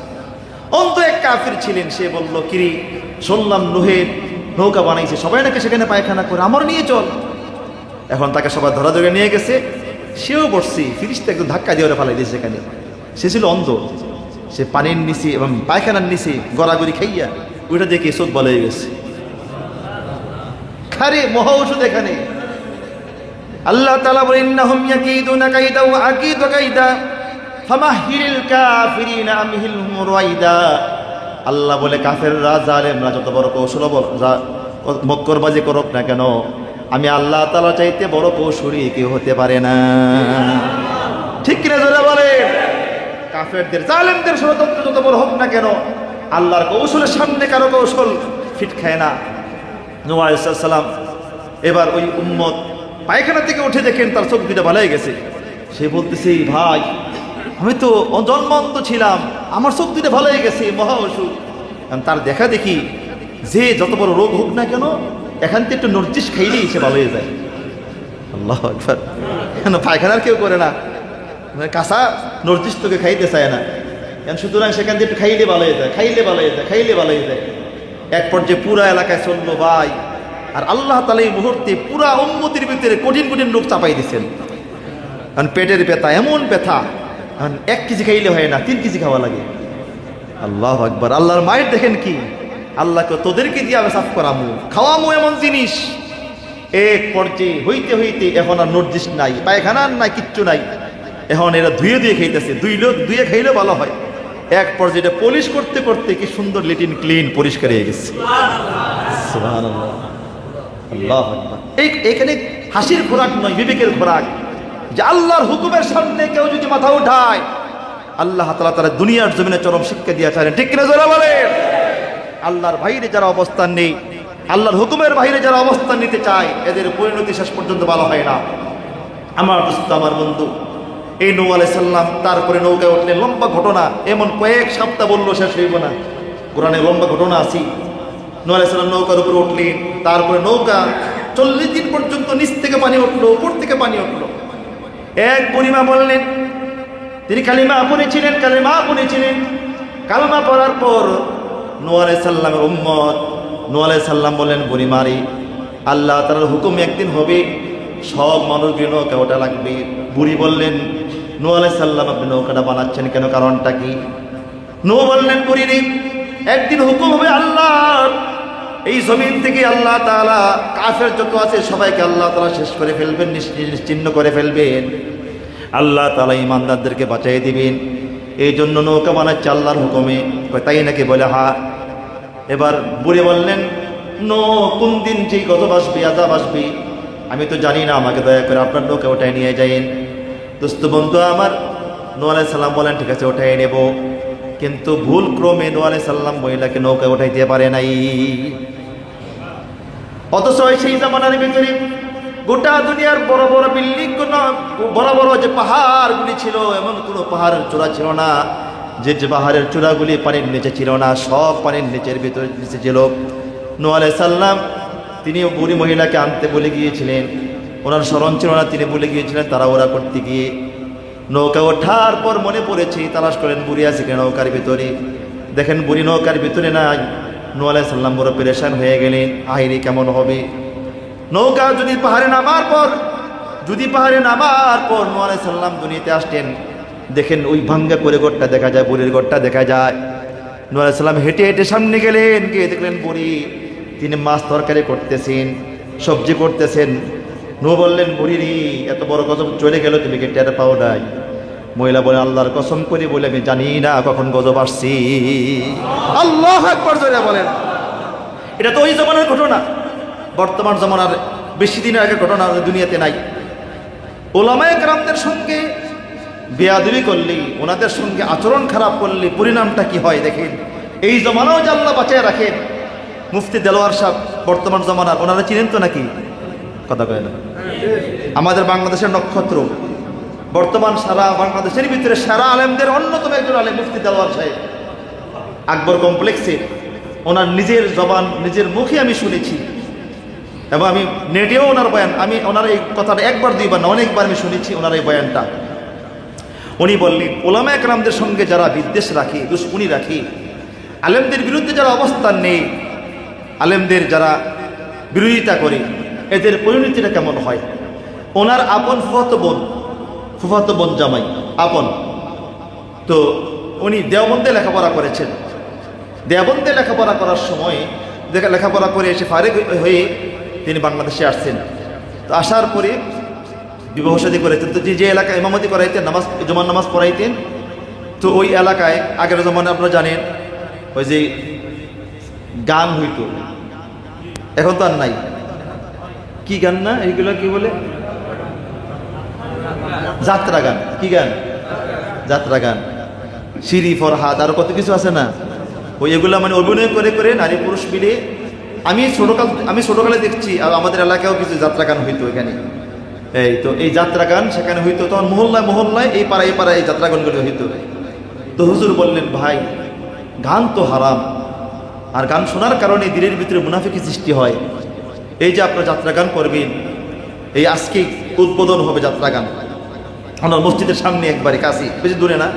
অন্ত এক কাফির ছিলেন, সে বলল, কিরি শুনলাম নূহের নৌকা বানাইছে, সবাই নাকি সেখানে পায়খানা করে, আমার নিয়ে চল। এখন তাকে সবাই ধরা ধরে নিয়ে গেছে, সেও বসছে, ফিরিস্তা একদম ধাক্কা দিয়ে ওরা ফালাই দিয়েছে সেখানে। সে ছিল অন্ধ, সে পানির নিচে এবং পায়খানার নিচে গড়াগড়ি খাইয়া ওইটা দেখে চোখ বলে গেছে। খারে মহা ওষুধ এখানে। আল্লাহ তাআলা বলেন, ইন্নাহুম ইয়াকিদুনা কাইদা ওয়া আকিদু কাইদা ফামাহিলিল কাফিরিনা আমহিলহুম রুয়াইদা। আল্লাহ বলে, কাফেররা জালেমরা যত বড় কৌশল মক্করবাজি করুক না কেন, আমি আল্লাহ তাআলা চাইতে বড় কৌশলী কেউ হতে পারে না। ঠিক কিনা জোরে বলে? কাফেরদের জালেমদের ষড়যন্ত্র যত বড় হোক না কেন, আল্লাহর কৌশলের সামনে কারো কৌশল ফিট খায় না। নূহ আলাইহিস সালাম এবার ওই উম্মত পায়খানা থেকে উঠে দেখেন তার চোখ দুটো ভালো হয়ে গেছে। সে বলতেছে, ভাই আমি তো জন্মান্ত ছিলাম, আমার চোখ দুটো ভালো হয়ে গেছে, মহা ওষুধ। তার দেখা দেখি যে যত বড় রোগ হোক না কেন, এখান থেকে একটু নরজিস খাইলেই সে ভালো হয়ে যায়। আল্লাহু আকবার। কেন পায়খানার কেউ করে না, কাঁচা নরজিস তোকে খাইতে চায় না, সুতরাং সেখান থেকে একটু খাইলে ভালো হয়ে যায়, খাইলে ভালো হয়ে যায়, খাইলে ভালো হয়ে যায়। এক পর্যায়ে পুরা এলাকায় চললো ভাই, আর আল্লাহ তাআলা এই মুহূর্তে পুরা উম্মতের ভিতরে কঠিন কঠিন রোগ চাপাই দিচ্ছেন। কারণ পেটের ব্যথা, এমন ব্যথা 1 কেজি খাইলে হয় না, 3 কেজি খাওয়া লাগে। আল্লাহু আকবার। আল্লাহর মায়ের দেখেন কি, আল্লাহকে তোদেরকে দিয়ে আমি সাফ করামু, খাওয়ামু এমন জিনিস এক পর্যায়ে হইতে হইতে এখন আর নর্জিস নাই, পায়খানা নাই, কিচ্ছু নাই, এখন এরা ধুয়ে ধুয়ে খাইতেছে। ধুয়ে খাইলেও ভালো হয়। এক পর্যায়ে এটা পলিশ করতে করতে কি সুন্দর লিটিন ক্লিন পরিষ্কার হয়ে গেছে। সুবহানাল্লাহ, আল্লাহু আকবার। এখানে হাসির খোরাক নয়, বিবেকের খোরাক, যে আল্লাহর হুকুমের সামনে কেউ যদি মাথা উঠায় আল্লাহ তাআলা তারা দুনিয়ার জমিনে চরম শিক্ষা দিয়েছেন। ঠিক কিনা জোরে বলেন? আল্লাহর বাইরে যারা অবস্থান নেই, আল্লাহর হুকুমের বাইরে যারা অবস্থান নিতে চায়, এদের পরিণতি শেষ পর্যন্ত ভালো হয় না। আমার দোস্ত, আমার বন্ধু, এই নূহ আলাইহিস সালাম তারপরে নৌকায় উঠলেন। লম্বা ঘটনা, এমন কয়েক সপ্তাহ বললো শেষ হইব না, কোরআনে লম্বা ঘটনা আছে। নূহ আলাইহিস সালাম নৌকার উপরে উঠলেন, তারপরে নৌকা 40 দিন পর্যন্ত নিচ থেকে পানি উঠলো, উপর থেকে পানি উঠলো। এক বুড়িমা বললেন, তিনি কালিমা পড়েছিলেন, কালিমা পড়ার পর নূহ আলাইহিস সালামের উম্মত নূহ আলাইহিস সালাম বলেন, বুড়িমারি, আল্লাহ তাআলার হুকুম একদিন হবে, সব মানুষকে নৌকা ওঠা লাগবে। বুড়ি বললেন, নূহ আলাইহিস সালাম আপনি নৌকাটা বানাচ্ছেন কেন, কারণটা কি? নূহ বললেন, বুড়িরে, একদিন হুকুম হবে আল্লাহর, এই জমিন থেকে আল্লাহ তাআলা কাফের যত আছে সবাইকে আল্লাহ তাআলা শেষ করে ফেলবেন, নিশ্চিহ্ন করে ফেলবেন। আল্লাহ তাআলা ঈমানদারদেরকে বাঁচিয়ে দিবেন, এই জন্য নৌকা বানাচ্ছে আল্লাহর হুকুমে। তাই নাকি? বলে হ্যাঁ। এবার বুড়ি বললেন, কোন দিন যেই গজব আসবে, আযাব আসবে আমি তো জানি না, আমাকে দয়া করে আপনার নৌকা ওঠায় নিয়ে যাইন। দোস্ত বন্ধু আমার, নূহ আলাইহিস সালাম বলেন, ঠিক আছে ওঠায় নেব। কিন্তু ভুল ক্রমে নূহ আলাইহিস সালাম মহিলাকে নৌকা ওঠাইতে পারে নাই। অথচ সেই জামানার ভিতরে গোটা দুনিয়ার বড় বড় বিল্ডিং, বড় বড় যে পাহাড়গুলি ছিল, এমন কোনো পাহাড়ের চূড়া ছিল না যে পাহাড়ের চূড়াগুলি পানির নিচে ছিল না, সব পানির নিচের ভিতরে নিচে ছিল। নূহ আলাইহিস সালাম তিনি বুড়ি মহিলাকে আনতে বলে গিয়েছিলেন, ওনার স্মরণ ছিল না, তিনি বলে গিয়েছিলেন। তারা ওরা করতে গিয়ে নৌকা ওঠার পর মনে পড়েছে, তালাশ করেন বুড়ি আছে কিনা নৌকার ভিতরে। দেখেন বুড়ি নৌকার ভিতরে নাই। নূহ আলাইহিস সালাম বড় পেরেশান হয়ে গেলেন, আইরে কেমন হবে। নৌকা যদি পাহাড়ে নামার পর নূহ আলাইহিস সালাম দুনিয়াতে আসতেন, দেখেন ওই ভাঙ্গা করে ঘরটা দেখা যায়, বুড়ির ঘরটা দেখা যায়। নূহ আলাইহিস সালাম হেঁটে হেঁটে সামনে গেলেন, গিয়ে দেখলেন বুড়ি তিনি মাছ তরকারি করতেছেন, সবজি করতেছেন। নূহ বললেন, বুড়ি এত বড় গজব চলে গেল, তুমি কি টের পাও নাই? মহিলা বলে, আল্লাহর কসম করে বলে আমি জানি না কখন গজব আসছি। আল্লাহু আকবার জোরে বলেন। এটা তো ওই জমানার ঘটনা, বর্তমান জমানার বেশি দিনের আগের ঘটনা দুনিয়াতে নাই। ওলামায়ে কেরামদের সঙ্গে বেয়াদবি করলে, ওনাদের সঙ্গে আচরণ খারাপ করলে পরিণামটা কি হয় দেখেন। এই জমানাও যে আল্লাহ বাঁচিয়ে রাখেন। মুফতি দেলোয়ার সাহেব বর্তমান জমানার, ওনারা চিনেন তো নাকি? কথা কয় না? আমাদের বাংলাদেশের নক্ষত্র, বর্তমান সারা বাংলাদেশের ভিতরে সারা আলেমদের অন্যতম একজন আলেম মুফতি দেলোয়ার সাহেব, আকবর কমপ্লেক্সে। ওনার নিজের জবান, নিজের মুখে আমি শুনেছি, এবং আমি নেটেও ওনার বয়ান, আমি ওনার এই কথাটা একবার দুইবার না অনেকবার আমি শুনেছি ওনার এই বয়ানটা। উনি বললেন, ওলামায়ে কেরামদের সঙ্গে যারা বিদ্বেষ রাখে, দুশ্মনী রাখে, আলেমদের বিরুদ্ধে যারা অবস্থান নেই, আলেমদের যারা বিরোধিতা করে, এদের পরিণতিটা কেমন হয়। ওনার আপন ফুফাতো বোন জামাই আপন, তো উনি দেওবন্দে লেখাপড়া করেছেন। দেওবন্দে লেখাপড়া করার সময় লেখাপড়া করে এসে ফারিগ হয়ে তিনি বাংলাদেশে আসছেন। তো আসার পরে বিবাহ শাদী করেছেন। তো যে এলাকায় ইমামতি করাইতেন, জুমার নামাজ পড়াইতেন, তো ওই এলাকায় আগের জমানায় আপনারা জানেন ওই যে গান হইতো, এখন তো আর নাই। কি গান না এইগুলো কি বলে? যাত্রা গান। কি গান? যাত্রা গান, সিঁড়ি ফরহাদ, আরো কত কিছু আছে না, ওই এগুলা মানে অভিনয় করে করে নারী পুরুষ মিলে। আমি ছোটকালে দেখছি, আর আমাদের এলাকায়ও কিছু যাত্রা গান হইতো এখানে। এই তো এই যাত্রা গান সেখানে হইতো, তখন মহল্লায় এই পাড়ায় এই যাত্রা গানগুলো হইতো। তো হুজুর বললেন, ভাই গান তো হারাম, আর গান শোনার কারণে দিনের ভিতরে মুনাফিকি সৃষ্টি হয়। এই যে আপনার যাত্রা গান করবেন, এই আজকেই উদ্বোধন হবে যাত্রা গান আমার মসজিদের সামনে, একবারে কাছে, বেশি দূরে না।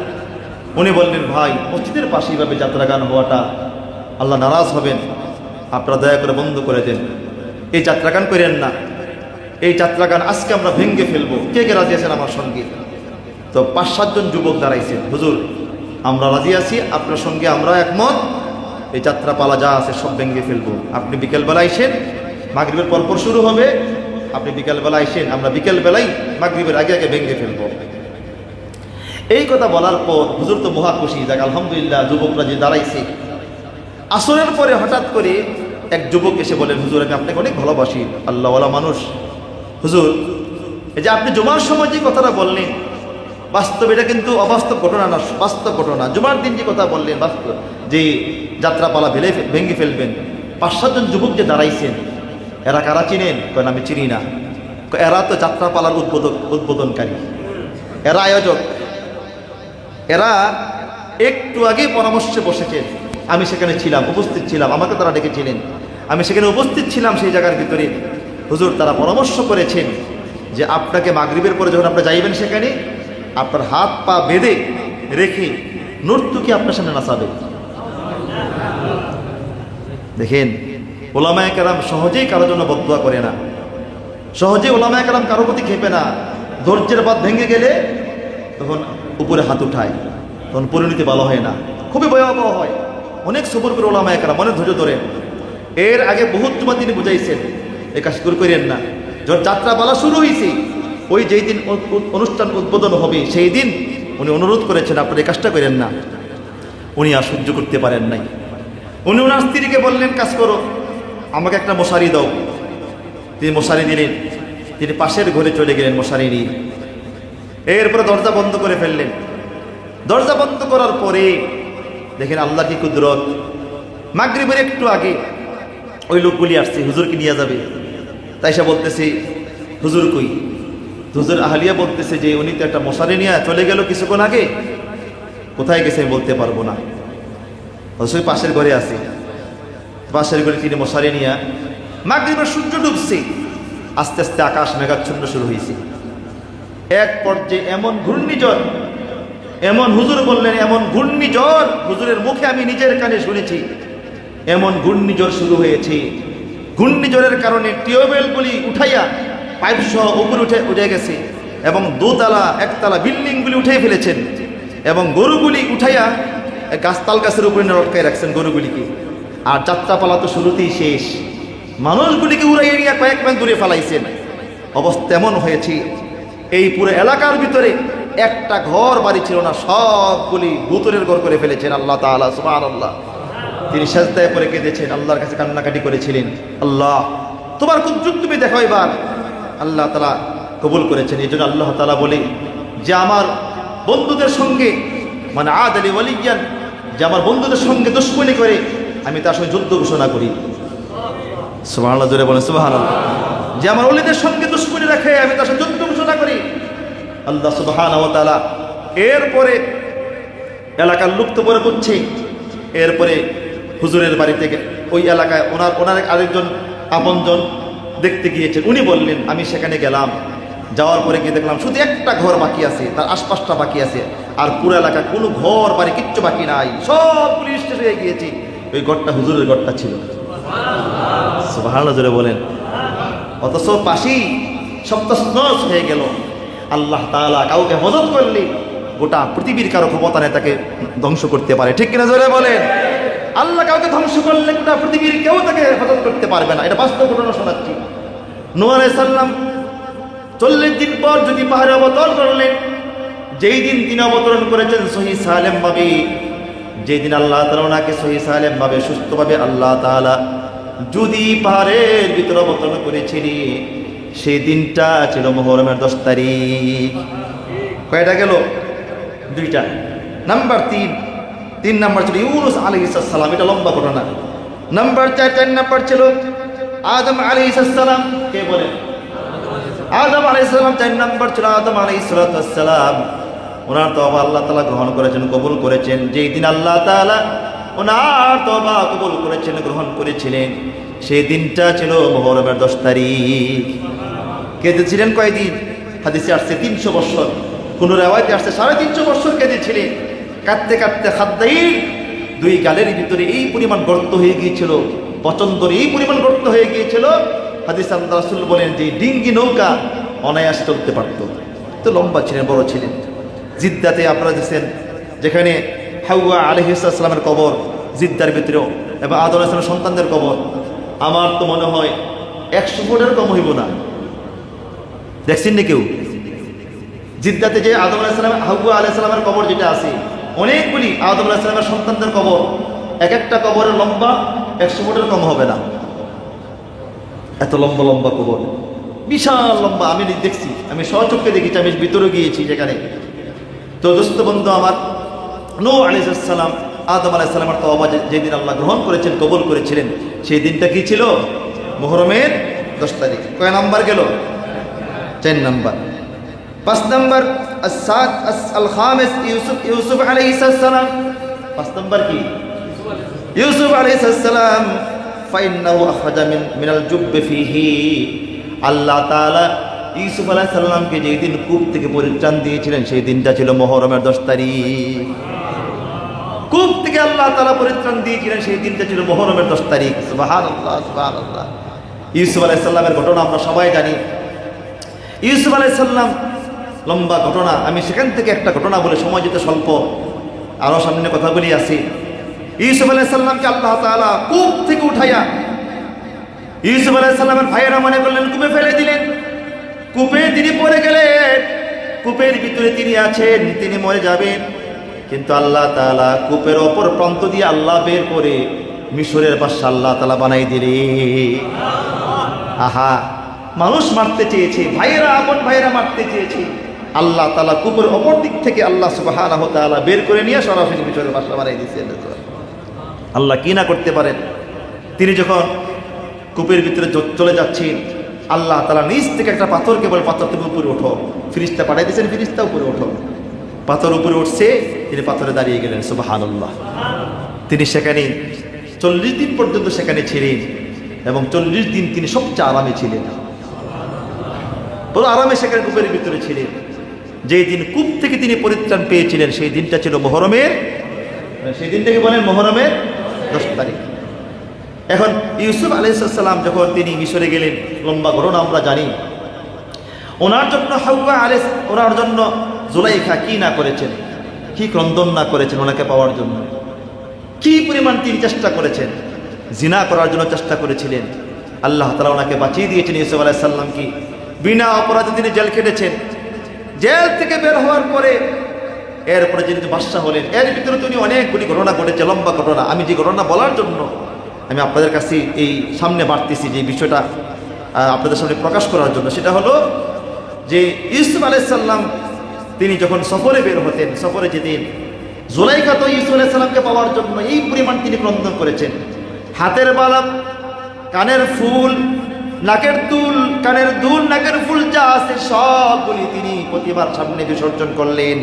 উনি বললেন, ভাই মসজিদের পাশে এইভাবে যাত্রা গান হওয়াটা আল্লাহ নারাজ হবেন, আপনারা দয়া করে বন্ধ করে দেন, এই যাত্রা গান করেন না। এই যাত্রা গান আজকে আমরা ভেঙ্গে ফেলবো, কে কে রাজি আছেন আমার সঙ্গে? তো 5-7 জন যুবক দাঁড়াইছেন, হুজুর আমরা রাজি আছি, আপনার সঙ্গে আমরা একমত, এই যাত্রা পালা যা আছে সব ভেঙ্গে ফেলবো। আপনি বিকেলবেলা আইসেন, মাগরিবের পরপর শুরু হবে, আপনি বিকেলবেলা আসেন, আমরা বিকেলবেলায় মাগরিবের আগে আগে ভেঙে ফেলবো। এই কথা বলার পর হুজুর তো মহা খুশি, যাক আলহামদুলিল্লাহ যুবকরা যে দাঁড়াইছে। আসরের পরে হঠাৎ করে এক যুবক এসে বলেন, হুজুর আমি আপনাকে অনেক ভালোবাসি, আল্লাহওয়ালা মানুষ। হুজুর এই যে আপনি জুমার সময় যে কথাটা বললেন, বাস্তব এটা কিন্তু অবাস্তব ঘটনা না, বাস্তব ঘটনা। জুমার দিন যে কথা বললেন বাস্তব, যে যাত্রাপালা ভেঙে ফেলবেন, 5-7 জন যুবক যে দাঁড়াইছেন, এরা কারা চিনেন? কেন আমি চিনি না। এরা তো যাত্রাপালার উদ্বোধনকারী, এরা আয়োজক, এরা একটু আগে পরামর্শে বসেছেন। আমি সেখানে ছিলাম, উপস্থিত ছিলাম, আমাকে তারা ডেকেছিলেন, আমি সেখানে উপস্থিত ছিলাম সেই জায়গার ভিতরে। হুজুর তারা পরামর্শ করেছেন যে আপনাকে মাগরিবের পরে যখন আপনি যাইবেন সেখানে আপনার হাত পা বেঁধে রেখে নর্তুকি আপনার সামনে নাচাবে। দেখেন ওলামায়ে কেরাম সহজেই কারোর জন্য বদদুয়া করে না, সহজেই ওলামায়ে কেরাম কারোর প্রতি খেপে না। ধৈর্যের বাঁধ ভেঙে গেলে তখন উপরে হাত উঠায়, তখন পরিণতি ভালো হয় না, খুবই ভয়াবহ হয়। অনেক সবর করে ওলামায়ে কেরাম অনেক ধৈর্য ধরেন। এর আগে বহুত জুমা তিনি বুঝাইছেন এই কাজ করেন না। যখন যাত্রা বলা শুরু হয়েছে, ওই যেই দিন অনুষ্ঠান উদ্বোধন হবে সেই দিন উনি অনুরোধ করেছেন আপনার এই কাজটা করেন না। উনি আর সহ্য করতে পারেন নাই। উনি ওনার স্ত্রীকে বললেন, কাজ করো, আমাকে একটা মশারি দাও। তিনি মশারি দিলেন, তিনি পাশের ঘরে চলে গেলেন মশারি নিয়ে। এরপরে দরজা বন্ধ করে ফেললেন। দরজা বন্ধ করার পরে দেখেন আল্লাহ কি কুদরত, মাগরিবের একটু আগে ওই লোকগুলি আসছে হুজুরকে নিয়ে যাবে। তাই সে বলতেছে হুজুর কই? হুজুর আহলিয়া বলতেছে যে উনি তো একটা মশারি নিয়ে চলে গেল কিছুক্ষণ আগে, কোথায় গেছে আমি বলতে পারবো না। অবশ্যই পাশের ঘরে আছে, পাশের ঘরে তিনি মশারি নিয়ে, মাগরিবের সূর্য ডুবছে, আস্তে আস্তে আকাশ মেঘাচ্ছন্ন শুরু হয়েছে। এক পর্যায়ে এমন ঘূর্ণিঝড়, এমন হুজুর বললেন এমন ঘূর্ণিঝড় হুজুরের মুখে আমি নিজের কানে শুনেছি। এমন ঘূর্ণিঝড় শুরু হয়েছে, ঘূর্ণিঝড়ের কারণে টিউবওয়েলগুলি উঠাইয়া পাইপ সহ উপরে উঠে গেছে, এবং দোতলা একতলা বিল্ডিংগুলি উঠে ফেলেছেন, এবং গরুগুলি উঠাইয়া গাছতাল গাছের উপরে লটকাই রাখছেন গরুগুলিকে। আর যাত্রাপালা তো শুরুতেই শেষ, মানুষগুলিকে উড়াইয়া নিয়ে কয়েক মাইল দূরে ফেলাইছেন। অবস্থা এমন হয়েছে এই পুরো এলাকার ভিতরে একটা ঘর বাড়ি ছিল না, সবগুলি ভূতুরের ঘর করে ফেলেছেন আল্লাহ তাআলা সুবহানাল্লাহ। তিনি সাজদায় পড়ে কেঁদেছেন, আল্লাহর কাছে কান্নাকাটি করেছিলেন, আল্লাহ তোমার কুদরত তুমি দেখো এবার। আল্লাহ তাআলা কবুল করেছেন। এই জন্য আল্লাহ তাআলা বলে যে আমার বন্ধুদের সঙ্গে মানে আদালি ওয়ালিয়ান, যে আমার বন্ধুদের সঙ্গে দুশমনি করে আমি তার সঙ্গে যুদ্ধ ঘোষণা করি। সুবহানাল্লাহ, জোরে বলেন সুবহানাল্লাহ। যে আমার ওলিদের সঙ্গে দুশমনি রাখে আমি তার সঙ্গে যুদ্ধ ঘোষণা করি। আল্লাহ সুবহানাহু ওয়া তাআলা এরপরে এলাকার লোক তো পরে করছে। এরপরে হুজুরের বাড়িতে ওই এলাকায় ওনার আরেকজন আপনজন দেখতে গিয়েছেন। উনি বললেন আমি সেখানে গেলাম, যাওয়ার পরে গিয়ে দেখলাম শুধু একটা ঘর বাকি আছে, তার আশপাশটা বাকি আছে, আর পুরো এলাকায় কোনো ঘর বাড়ি কিচ্ছু বাকি নাই, সব পুলিশ শেষ হয়ে গিয়েছে। ওই ঘরটা হুজুরের ঘরটা ছিল। সুবহানাল্লাহ, জোরে বলেন। অথচ পাশেই সব তছনছ হয়ে গেল। আল্লাহ তাআলা কাউকে হেফাজত করলে গোটা পৃথিবীর কারো ক্ষমতা নেই তাকে ধ্বংস করতে পারে, ঠিক কিনা জোরে বলেন। আল্লাহ কাউকে ধ্বংস করলে গোটা পৃথিবীর কেউ তাকে হেফাজত করতে পারবে না। এটা বাস্তব ঘটনা শোনাচ্ছি। নূহ আলাইহিস সালাম 40 দিন পর যদি পাহাড়ে অবতরণ করলেন, যেই দিন তিনি অবতরণ করেছেন সহি সালেম ভাবে, যেই দিন আল্লাহ তাআলা ওনাকে সহি সালেম ভাবে সুস্থভাবে আল্লাহ তাআলা যদি পাহাড়ের ভিতরে অবতরণ করেছিলেন, সেই দিনটা ছিল মুহররমের 10 তারিখ। কয়টা গেল? 2টা। নাম্বার 3 নাম্বার ছিল ইউনুস আলাইহিস সালাম, এটা লম্বা ঘটনা। নাম্বার 4 নাম্বার ছিল আদম আলাইহিস সালাম। কে বলেন? আদম আলাইহিস সালাম। 4 নাম্বার ছিল আদম আলাইহিস সালাম। ওনার তওবা আল্লাহ তাআলা গ্রহণ করেছেন, কবুল করেছেন। যেই দিন আল্লাহ তাআলা ওনার তওবা কবুল করেছেন, গ্রহণ করেছিলেন, সেই দিনটা ছিল মুহররমের 10 তারিখ। কেঁদেছিলেন কয়দিন? হাদিসে আসছে 300 বছর, কোন রিওয়ায়াতে আসছে 350 বছর কেঁদেছিলেন। কাঁদতে কাঁদতে খাদ্দাইর 2 গালের ভিতরে এই পরিমাণ গর্ত হয়ে গিয়েছিল, পচন্দরে এই পরিমাণ গর্ত হয়ে গিয়েছিল। হাদিসে আল্লাহ রাসূল বলেন যে ডিঙ্গি নৌকা অনায়াসে চলতে পারত। তো লম্বা ছিলেন, বড় ছিলেন। জিদ্দাতে আপনারা দেখছেন যেখানে হাওয়া আলাইহিস সালামের কবর জিদ্দার ভিতরে, এবং আদম আলাইহিস সালামের সন্তানদের কবর। আমার তো মনে হয় 100 ফুটের কম হইব না, দেখছেন না কেউ? জিদ্দাতে যে আদম আলাইহিস সালাম হাওয়া আলাইহিস সালামের কবর যেটা আছে, অনেকগুলি আদম আলাইহিস সালামের সন্তানদের কবর, এক একটা কবরের লম্বা 100 ফুটের কম হবে না, এত লম্বা লম্বা কবর, বিশাল লম্বা। আমি দেখছি, আমি স্বচক্ষে দেখেছি, আমি ভিতরে গিয়েছি যেখানে। তো দোস্ত বন্ধু আমার, নূহ আলাইহিস সালাম আদম আলাইহিস সালামের তওবা যেদিন আল্লাহ গ্রহণ করেছেন, কবুল করেছিলেন, সেই দিনটা কি ছিল? মুহররমের 10 তারিখ। কয় নাম্বার গেল? 4 নাম্বার। 5 নাম্বার আল খামিস ইউসুফ আলাইহিস সালাম। 5 নাম্বার কি? ইউসুফ আলাইহিস সালাম ফাইন্নাহু আখরাজা মিনাল জুব্বি ফিহি। আল্লাহ তাআলা ইউসুফ আলাইহিস সালামকে যেই দিন কূপ থেকে পরিত্রাণ দিয়েছিলেন, সেই দিনটা ছিল মুহররমের 10 তারিখ। কূপ থেকে আল্লাহ তাআলা পরিত্রাণ দিয়েছিলেন, সেই দিনটা ছিল মুহররমের 10 তারিখ। সুবহানাল্লাহ, সুবহানাল্লাহ। ইউসুফ আলাইহিস সালামের ঘটনা আমরা সবাই জানি। ইউসুফ আলাইহিস সালাম লম্বা ঘটনা, আমি সেখান থেকে একটা ঘটনা বলে, সময় যেতে স্বল্প, আরও সামনে কথা বলি আসি। ইউসুফ আলাইহিস সালামকে আল্লাহ তাআলা কূপ থেকে উঠাইয়া ইউসুফ আলাইহিস সালামের ভাইয়েরা মনে করলেন কূপে ফেলে দিলেন। কূপে তিনি পড়ে গেলেন, কূপের ভিতরে তিনি আছেন, তিনি মরে যাবেন। কিন্তু আল্লাহ তাআলা কূপের অপর প্রান্ত দিয়ে আল্লাহ বের করে মিশরের বাদশা আল্লাহ তাআলা বানাই দিলেন। আহা, মানুষ মারতে চেয়েছে, ভাইয়েরা, আপন ভাইয়েরা মারতে চেয়েছে, আল্লাহ তাআলা কূপের অপর দিক থেকে আল্লাহ সুবহানাহু ওয়া তাআলা বের করে নিয়ে সরাসরি মিশরের বাদশা বানাই দিয়েছেন। আল্লাহ কি না করতে পারেন। তিনি যখন কূপের ভিতরে চলে যাচ্ছেন, আল্লাহ তাআলা নিচ থেকে একটা পাথরকে বলে, পাথর তুমি উপরে ওঠো। ফেরেশতা পাঠিয়ে দিয়েছেন, ফেরেশতা উপরে ওঠো। পাথর উপরে উঠছে, তিনি পাথরে দাঁড়িয়ে গেলেন। সুবহানাল্লাহ। তিনি সেখানে 40 দিন পর্যন্ত সেখানে ছিলেন, এবং 40 দিন তিনি সবচেয়ে আরামে ছিলেন, বড় আরামে সেখানে কূপের ভিতরে ছিলেন। যেই দিন কূপ থেকে তিনি পরিত্রাণ পেয়েছিলেন, সেই দিনটা ছিল মুহররমের, সেই দিনটাকে বলেন মুহররমের 10 তারিখ। এখন ইউসুফ আলাইহিস সালাম যখন তিনি মিশরে গেলেন, লম্বা ঘটনা আমরা জানি। ওনার জন্য হাওয়া আলাইহিস, ওনার জন্য জুলাইখা কি না করেছেন, কি ক্রন্দন না করেছেন ওনাকে পাওয়ার জন্য, কি পরিমাণ তিনি চেষ্টা করেছেন, জিনা করার জন্য চেষ্টা করেছিলেন। আল্লাহ তাআলা ওনাকে বাঁচিয়ে দিয়েছেন। ইউসুফ আলাইহিস সালাম কি বিনা অপরাধে তিনি জেল কেটেছেন। জেল থেকে বের হওয়ার পরে এরপরে যিনি বাদশা হলেন, এর ভিতরে তিনি অনেকগুলি ঘটনা ঘটেছে, লম্বা ঘটনা। আমি যে ঘটনা বলার জন্য আমি আপনাদের কাছে এই সামনে বাড়তেছি, যে বিষয়টা আপনাদের সামনে প্রকাশ করার জন্য, সেটা হলো যে ইউসুফ আলাইহিস সালাম তিনি যখন সফরে বের হতেন, সফরে যেতেন, জুলাইখা তো ইউসুফ আলাইহিস সালামকে পাওয়ার জন্য এই পরিমাণ তিনি ক্রন্দন করেছেন। হাতের বালা, কানের ফুল, নাকের দুল, কানের দুল, নাকের ফুল যা আছে সবগুলি তিনি প্রতিমার সামনে বিসর্জন করলেন।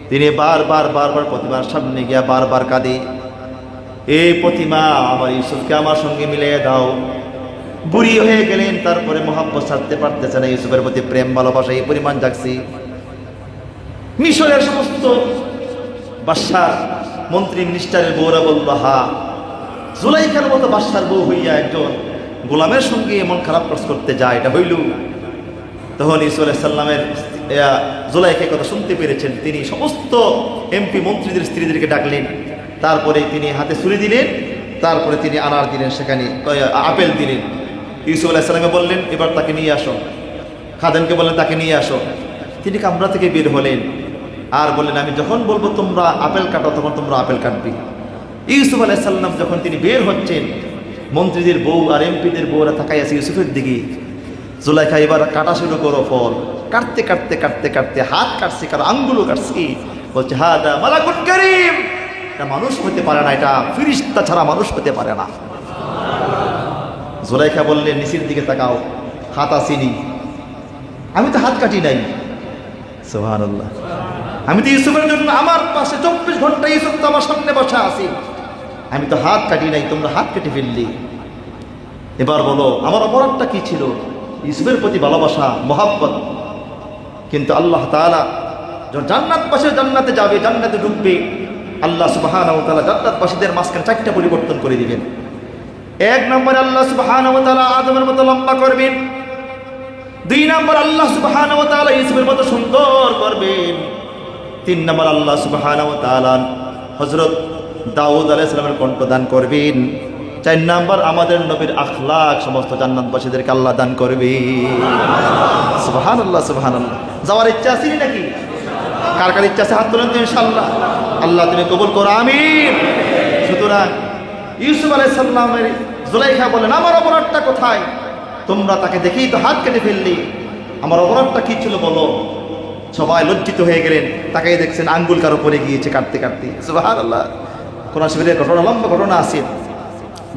তিনি বারবার প্রতিমার সামনে গিয়া বারবার কাঁদে, এই প্রতিমা আমার ইউসুফকে আমার সঙ্গে মিলিয়ে দাও। বুড়ি হয়ে গেলেন, তারপরে মহাব্বত ছাড়তে পারতেছে না, ইউসুফের প্রতি প্রেম ভালোবাসা এই পরিমাণ জাগছে। মিশরের সমস্ত বাদশার মন্ত্রী মিনিস্টারের বউরা বলল, হা, জুলাইখার মতো বাদশার বউ হইয়া একজন গোলামের সঙ্গে এমন খারাপ কাজ করতে যায়, এটা হইল। তখন ইউসুফ আলাইহিস সালামের জুলাইখা কথা শুনতে পেরেছেন। তিনি সমস্ত এমপি মন্ত্রীদের স্ত্রীদেরকে ডাকলেন, তারপরে তিনি হাতে ছুরি দিলেন, তারপরে তিনি আনার দিলেন, সেখানে আপেল দিলেন। ইউসুফ আলাইহিস সালামকে বললেন, এবার তাকে নিয়ে আসো। খাদেমকে বললেন, তাকে নিয়ে আসো। তিনি কামরা থেকে বের হলেন আর বললেন, আমি যখন বলবো তোমরা আপেল কাটো, তখন তোমরা আপেল কাটবে। ইউসুফ আলাইহিস সালাম যখন তিনি বের হচ্ছেন, মন্ত্রীদের বউ আর এমপিদের বউরা তাকাই আছে ইউসুফের দিকে। জুলাইখা এবার কাটা শুরু করো ফল। কাটতে কাটতে কাটতে কাটতে হাত কাটছে, কারো আঙ্গুলও কাটছে। বলছে, হাদা মালাকুন কারীম, এটা মানুষ হতে পারে না, এটা ফেরেশতা ছাড়া মানুষ হতে পারে না। জুলাইখা বললেন, নিচের দিকে তাকাও, হাত আসেনি। আমি তো হাত কাটি নাই। সুবহানাল্লাহ। আমি তো ইউসুফের জন্য আমার পাশে 24 ঘন্টা ইউসুফ তো আমার সামনে বসা আছে, আমি তো হাত কাটি নাই, তোমরা হাত কেটে ফেললি। এবার বলো আমার অপরাধটা কি ছিল? ইউসুফের প্রতি ভালোবাসা, মহাব্বত। কিন্তু আল্লাহ তাআলা যখন জান্নাতবাসী জান্নাতে যাবে, জান্নাতে ঢুকবে, আল্লাহ সুবহানাহু ওয়া তাআলা জান্নাতবাসীদের মাঝখানে 4টা পরিবর্তন করে দিবেন। 1 নম্বরে আল্লাহ সুবহানাহু ওয়া তাআলা আদমের মতো লম্বা করবেন। 2 নম্বর আল্লাহ সুবহানাহু ওয়া তাআলা ইউসুফের মতো সুন্দর করবেন। 3 নম্বর আল্লাহ সুবহানাহু ওয়া তাআলা হযরত দাউদ আলাইহিস সালামের কণ্ঠ দান করবেন। 4 নাম্বার, আমাদের নবীর আখলাক সমস্ত জান্নাতবাসীদেরকে আল্লাহ দান করবে। সুবহানাল্লাহ সুবহানাল্লাহ। যাওয়ার ইচ্ছা আছে নাকি? কার কার ইচ্ছা আছে হাত তুলেন তো ইনশাআল্লাহ। আল্লাহ তুমি কবুল করো, আমিন। সুতরাং ইউসুফ আলাইহিস সালামের জুলাইখা বলেন, আমার অপরাধটা কোথায়? তোমরা তাকে দেখেই তো হাত কেটে ফেললি, আমার অপরাধটা কি ছিল বলো? সবাই লজ্জিত হয়ে গেলেন, তাকেই দেখছেন আঙ্গুল কারো পড়ে গিয়েছে কাটতে কাটতে। সুবহানাল্লাহ। কোরআন শরীফের ঘটনা, লম্বা ঘটনা আছে।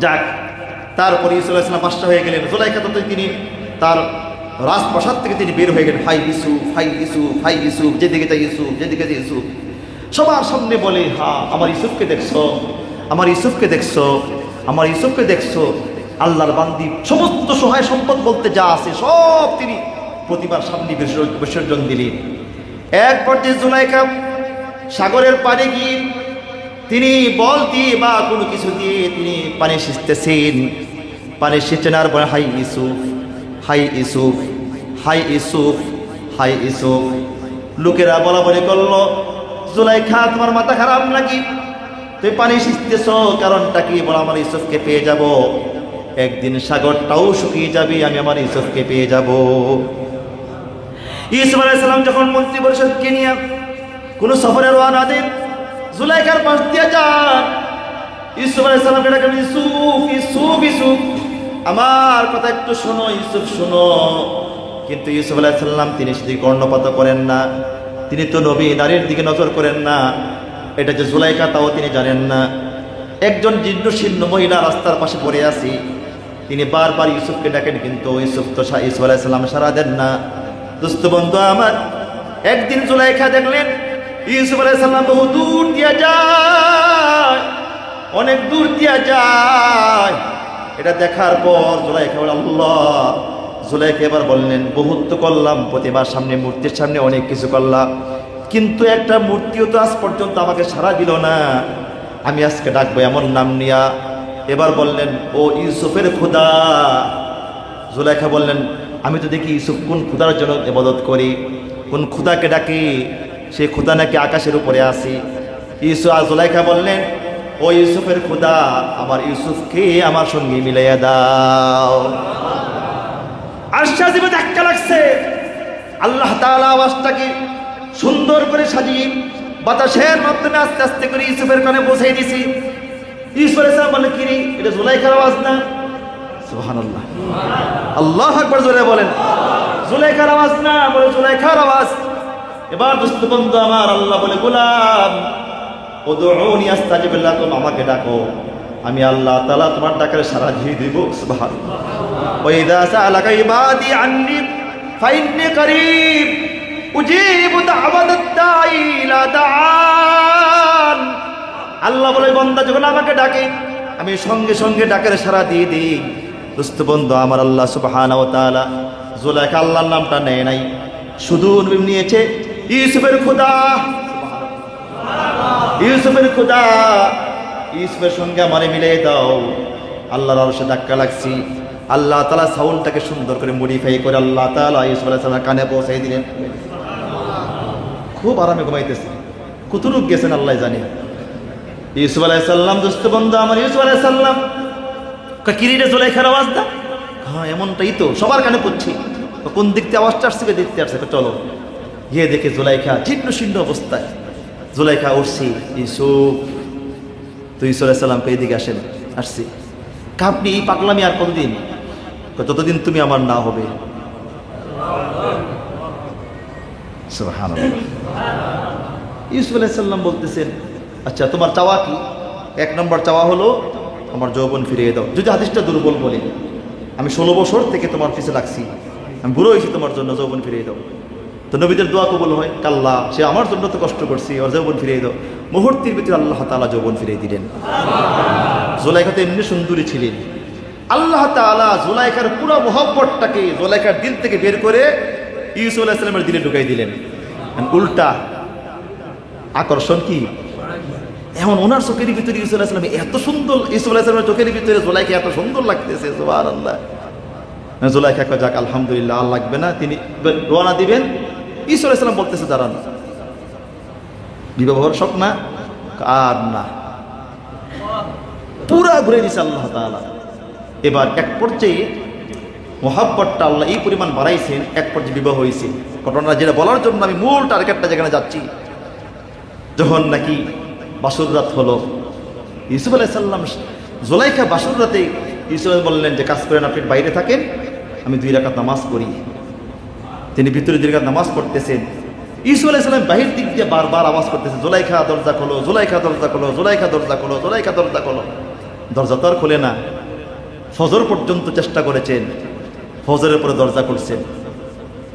যাক, তারপরে ইউসুফ আলাইহিস সালাম বাদশা হয়ে গেলেন। জুলাইখা তো তিনি তার রাজপ্রাসাদ থেকে তিনি বের হয়ে গেলেন, হাই ইউসুফ, হাই ইউসুফ, হাই ইউসুফ, যেদিকে যাই ইউসুফ, যেদিকে যাই ইউসুফ। সবার সামনে বলে, হ্যাঁ আমার ইউসুফকে দেখছো, আমার ইউসুফকে দেখছো, আমার ইউসুফকে দেখছো। আল্লাহর বান্দি সমস্ত সহায় সম্পদ বলতে যা আছে সব তিনি প্রতিবার সামনে বিসর্জন দিলেন। এক পর্যায়ে জুলাইখা সাগরের পাড়ে গিয়ে তিনি বল দিয়ে বা কোনো কিছু দিয়ে তিনি পানি সেচতেছেন। পানি সেচেন আর বলে, হাই ইউসুফ, হাই ইউসুফ, হাই ইউসুফ, হাই ইউসুফ। লোকেরা বলা বলি করলো, জুলাইখা তোমার মাথা খারাপ নাকি? তুমি পানি সেচতেছ, কারণটা কি? বলো, আমার ইউসুফকে পেয়ে যাব, একদিন সাগরটাও শুকিয়ে যাবে, আমি আমার ইউসুফকে পেয়ে যাব। ইউসুফ আলাইহিস সালাম যখন মন্ত্রী পরিষদকে নিয়ে কোনো সফরে রওনা দেন, জুলাইখার পাশ দিয়ে যান। ইউসুফ আলাইহিস সালামকে ডাকেন, ইউসুফ, ইউসুফ, ইউসুফ, আমার কথা একটু শোনো, ইউসুফ শোনো। কিন্তু ইউসুফ আলাইহিস সালাম তিনি সেদিকে কর্ণপাত করেন না। তিনি তো নবী, নারীর দিকে নজর করেন না। এটা যে জুলাইখা তাও তিনি জানেন না। একজন জীর্ণ শীর্ণ মহিলা রাস্তার পাশে পড়ে আছে, তিনি বারবার ইউসুফকে ডাকেন, কিন্তু ইউসুফ আলাইহিস সালাম সাড়া দেন না। দোস্ত বন্ধু আমার, একদিন জুলাইখা দেখলেন ইউসুফ আলাইহিস সালাম বহু দূর দিয়ে যায়, অনেক দূর দিয়ে যায়। এটা দেখার পর জুলাইখা বলে, আল্লাহ। জুলাইখা এবার বললেন, বহুত তো করলাম, প্রতিমার সামনে, মূর্তির সামনে অনেক কিছু করলাম, কিন্তু একটা মূর্তিও তো আজ পর্যন্ত আমাকে সাড়া দিল না। আমি আজকে ডাকবো এমন নাম নিয়া। এবার বললেন, ও ইউসুফের খোদা। জুলাইখা বললেন, আমি তো দেখি ইউসুফ কোন খোদার জন্য ইবাদত করি, কোন খোদাকে ডাকি, সেই খোদা নাকি আকাশের উপরে আসি। জুলাইখা বললেন, ও ইউসুফের খোদা, আমার ইউসুফকে আমার সঙ্গে মিলাইয়া দাও। আশা জীবে ধাক্কা লাগছে। আল্লাহ তাআলা আওয়াজটাকে সুন্দর করে সাজিয়ে বাতাসের মাধ্যমে আস্তে আস্তে করে ইউসুফের কানে পৌঁছে দিছি। ইউসুফ আলাইহিস সালাম বলে, কি রে, এটা জুলাইখার আওয়াজ না? সুবহানাল্লাহ, আল্লাহু আকবার জোরে বলেন। জুলাইখার আওয়াজ না, বলে জুলাইখার আওয়াজ। এবার দোস্ত বন্ধু আমার, আল্লাহ বলে, গোলাম উদউনি আস্তাজিব লাকুম, আমাকে ডাকো, আমি আল্লাহ তাআলা তোমার ডাকের সাড়া দিয়ে দেব। সুবহানাল্লাহ। ওয়া ইযা সাআলাকা ইবাদি আন্নী ফাইন্নী করিব উজিবু দাওয়াতাদ দাঈ ইলা দাআন। আল্লাহ বলে, বান্দা যখন আমাকে ডাকে আমি সঙ্গে সঙ্গে ডাকের সাড়া দিয়ে দিই। দোস্ত বন্ধু আমার, আল্লাহ সুবহানাহু ওয়া তাআলা জুলাইখা আল্লাহর নামটা নেয় নাই, শুধু নিয়েছে ইউসুফের খোদা। ইউসুফের খোদা, ইউসুফের সঙ্গে আমারে মিলিয়ে দাও। আল্লাহর আরশে ধাক্কা লাগছি। আল্লাহ তাআলা সাউন্ডটাকে সুন্দর করে মডিফাই করে আল্লাহ তাআলা ইউসুফ আলাইহিস সালামের কানে পৌঁছাই দিলেন। খুব আরামে ঘুমাইতেছে, কতটুক গেছেন আল্লাহ জানে। ইউসুফ আলাইহিস সালাম, দোস্ত বন্ধু আমার, ইউসুফ আলাইহিস সালাম কিরিটে জুলাইখার আওয়াজ দা, হ্যাঁ এমনটাই তো, সবার কানে পড়ছি। কোন দিক থেকে আওয়াজটা আসছে, দেখতে আসছে, চলো গিয়ে দেখে জুলাইখা জীর্ণ শীর্ণ অবস্থায়। জুলাইখা উঠছি, ইউসুফ, তো ইউসুফ আলাইহিস সালামকে এদিকে আসেন। আসছি, আপনি এই পাগলামি আর কতদিন? ততদিন তুমি আমার না হবে। সুবহানাল্লাহ। ইউসুফ আলাইহিস সালাম বলতেছেন, আচ্ছা তোমার চাওয়া কি? 1 নম্বর চাওয়া হলো আমার যৌবন ফিরিয়ে দাও। যদি হাদিসটা দুর্বল বলি, আমি 16 বছর থেকে তোমার পিছে লাগছি, আমি বুড়ো হয়েছি, তোমার জন্য যৌবন ফিরিয়ে দাও। তো নবীদের দোয়া কবুল হয়, কাল্লা, সে আমার জন্য তো কষ্ট করছি, ওর যৌবন ফিরিয়ে দাও। মুহূর্তের ভিতরে আল্লাহ তাআলা যৌবন ফিরিয়ে দিলেন। জুলাইখা তো এমনি সুন্দরী ছিলেন। আল্লাহ তাআলা জুলাইখার পুরো মোহব্বতটাকে জুলাইখার দিল থেকে বের করে ইউসুফ আলাইহিস সালামের দিলে ঢুকাই দিলেন। উল্টা আকর্ষণ কি এখন ওনার চোখের ভিতরে ইউসুফ আলাইহিস সালাম এত সুন্দর, ইউসুফ আলাইহিস সালামের চোখের ভিতরে জুলাইখা এত সুন্দর লাগতেছে। সুবহানাল্লাহ। জুলাইখা কয়, যাক আলহামদুলিল্লাহ, আর লাগবে না। তিনি রওনা দিবেন, ইউসুফ আলাইহিস সালাম বলতেছে, দাঁড়ান, বিবাহের শখ না? আর না, পুরা ঘুরে দিছে আল্লাহ তাআলা। এবার এক পর্যায়ে মোহাব্বতটা আল্লাহ এই পরিমাণ বাড়াইছেন, এক পর্যায়ে বিবাহ হয়েছে। ঘটনা যেটা বলার জন্য আমি মূল টার্গেটটা যেখানে যাচ্ছি, যখন নাকি বাসর রাত হলো, ইউসুফ আলাইহিস সালাম জুলাইখা বাসর রাতে ইউসুফ বললেন যে কাজ করেন, আপনি বাইরে থাকেন, আমি 2 রাকাত নামাজ পড়ি। তিনি ভিতরে 2 রাকাত নামাজ পড়তেছেন। ইউসুফ আলাইহিস সালাম বাহির দিক দিয়ে বারবার আওয়াজ করতেছে, জুলাইখা দরজা খোলো, জুলাইখা দরজা খোলো, জুলাইখা দরজা খোলো, জুলাইখা দরজা খোলো। দরজা তো আর খোলে না। ফজর পর্যন্ত চেষ্টা করেছেন, ফজরের পরে দরজা খুলছেন।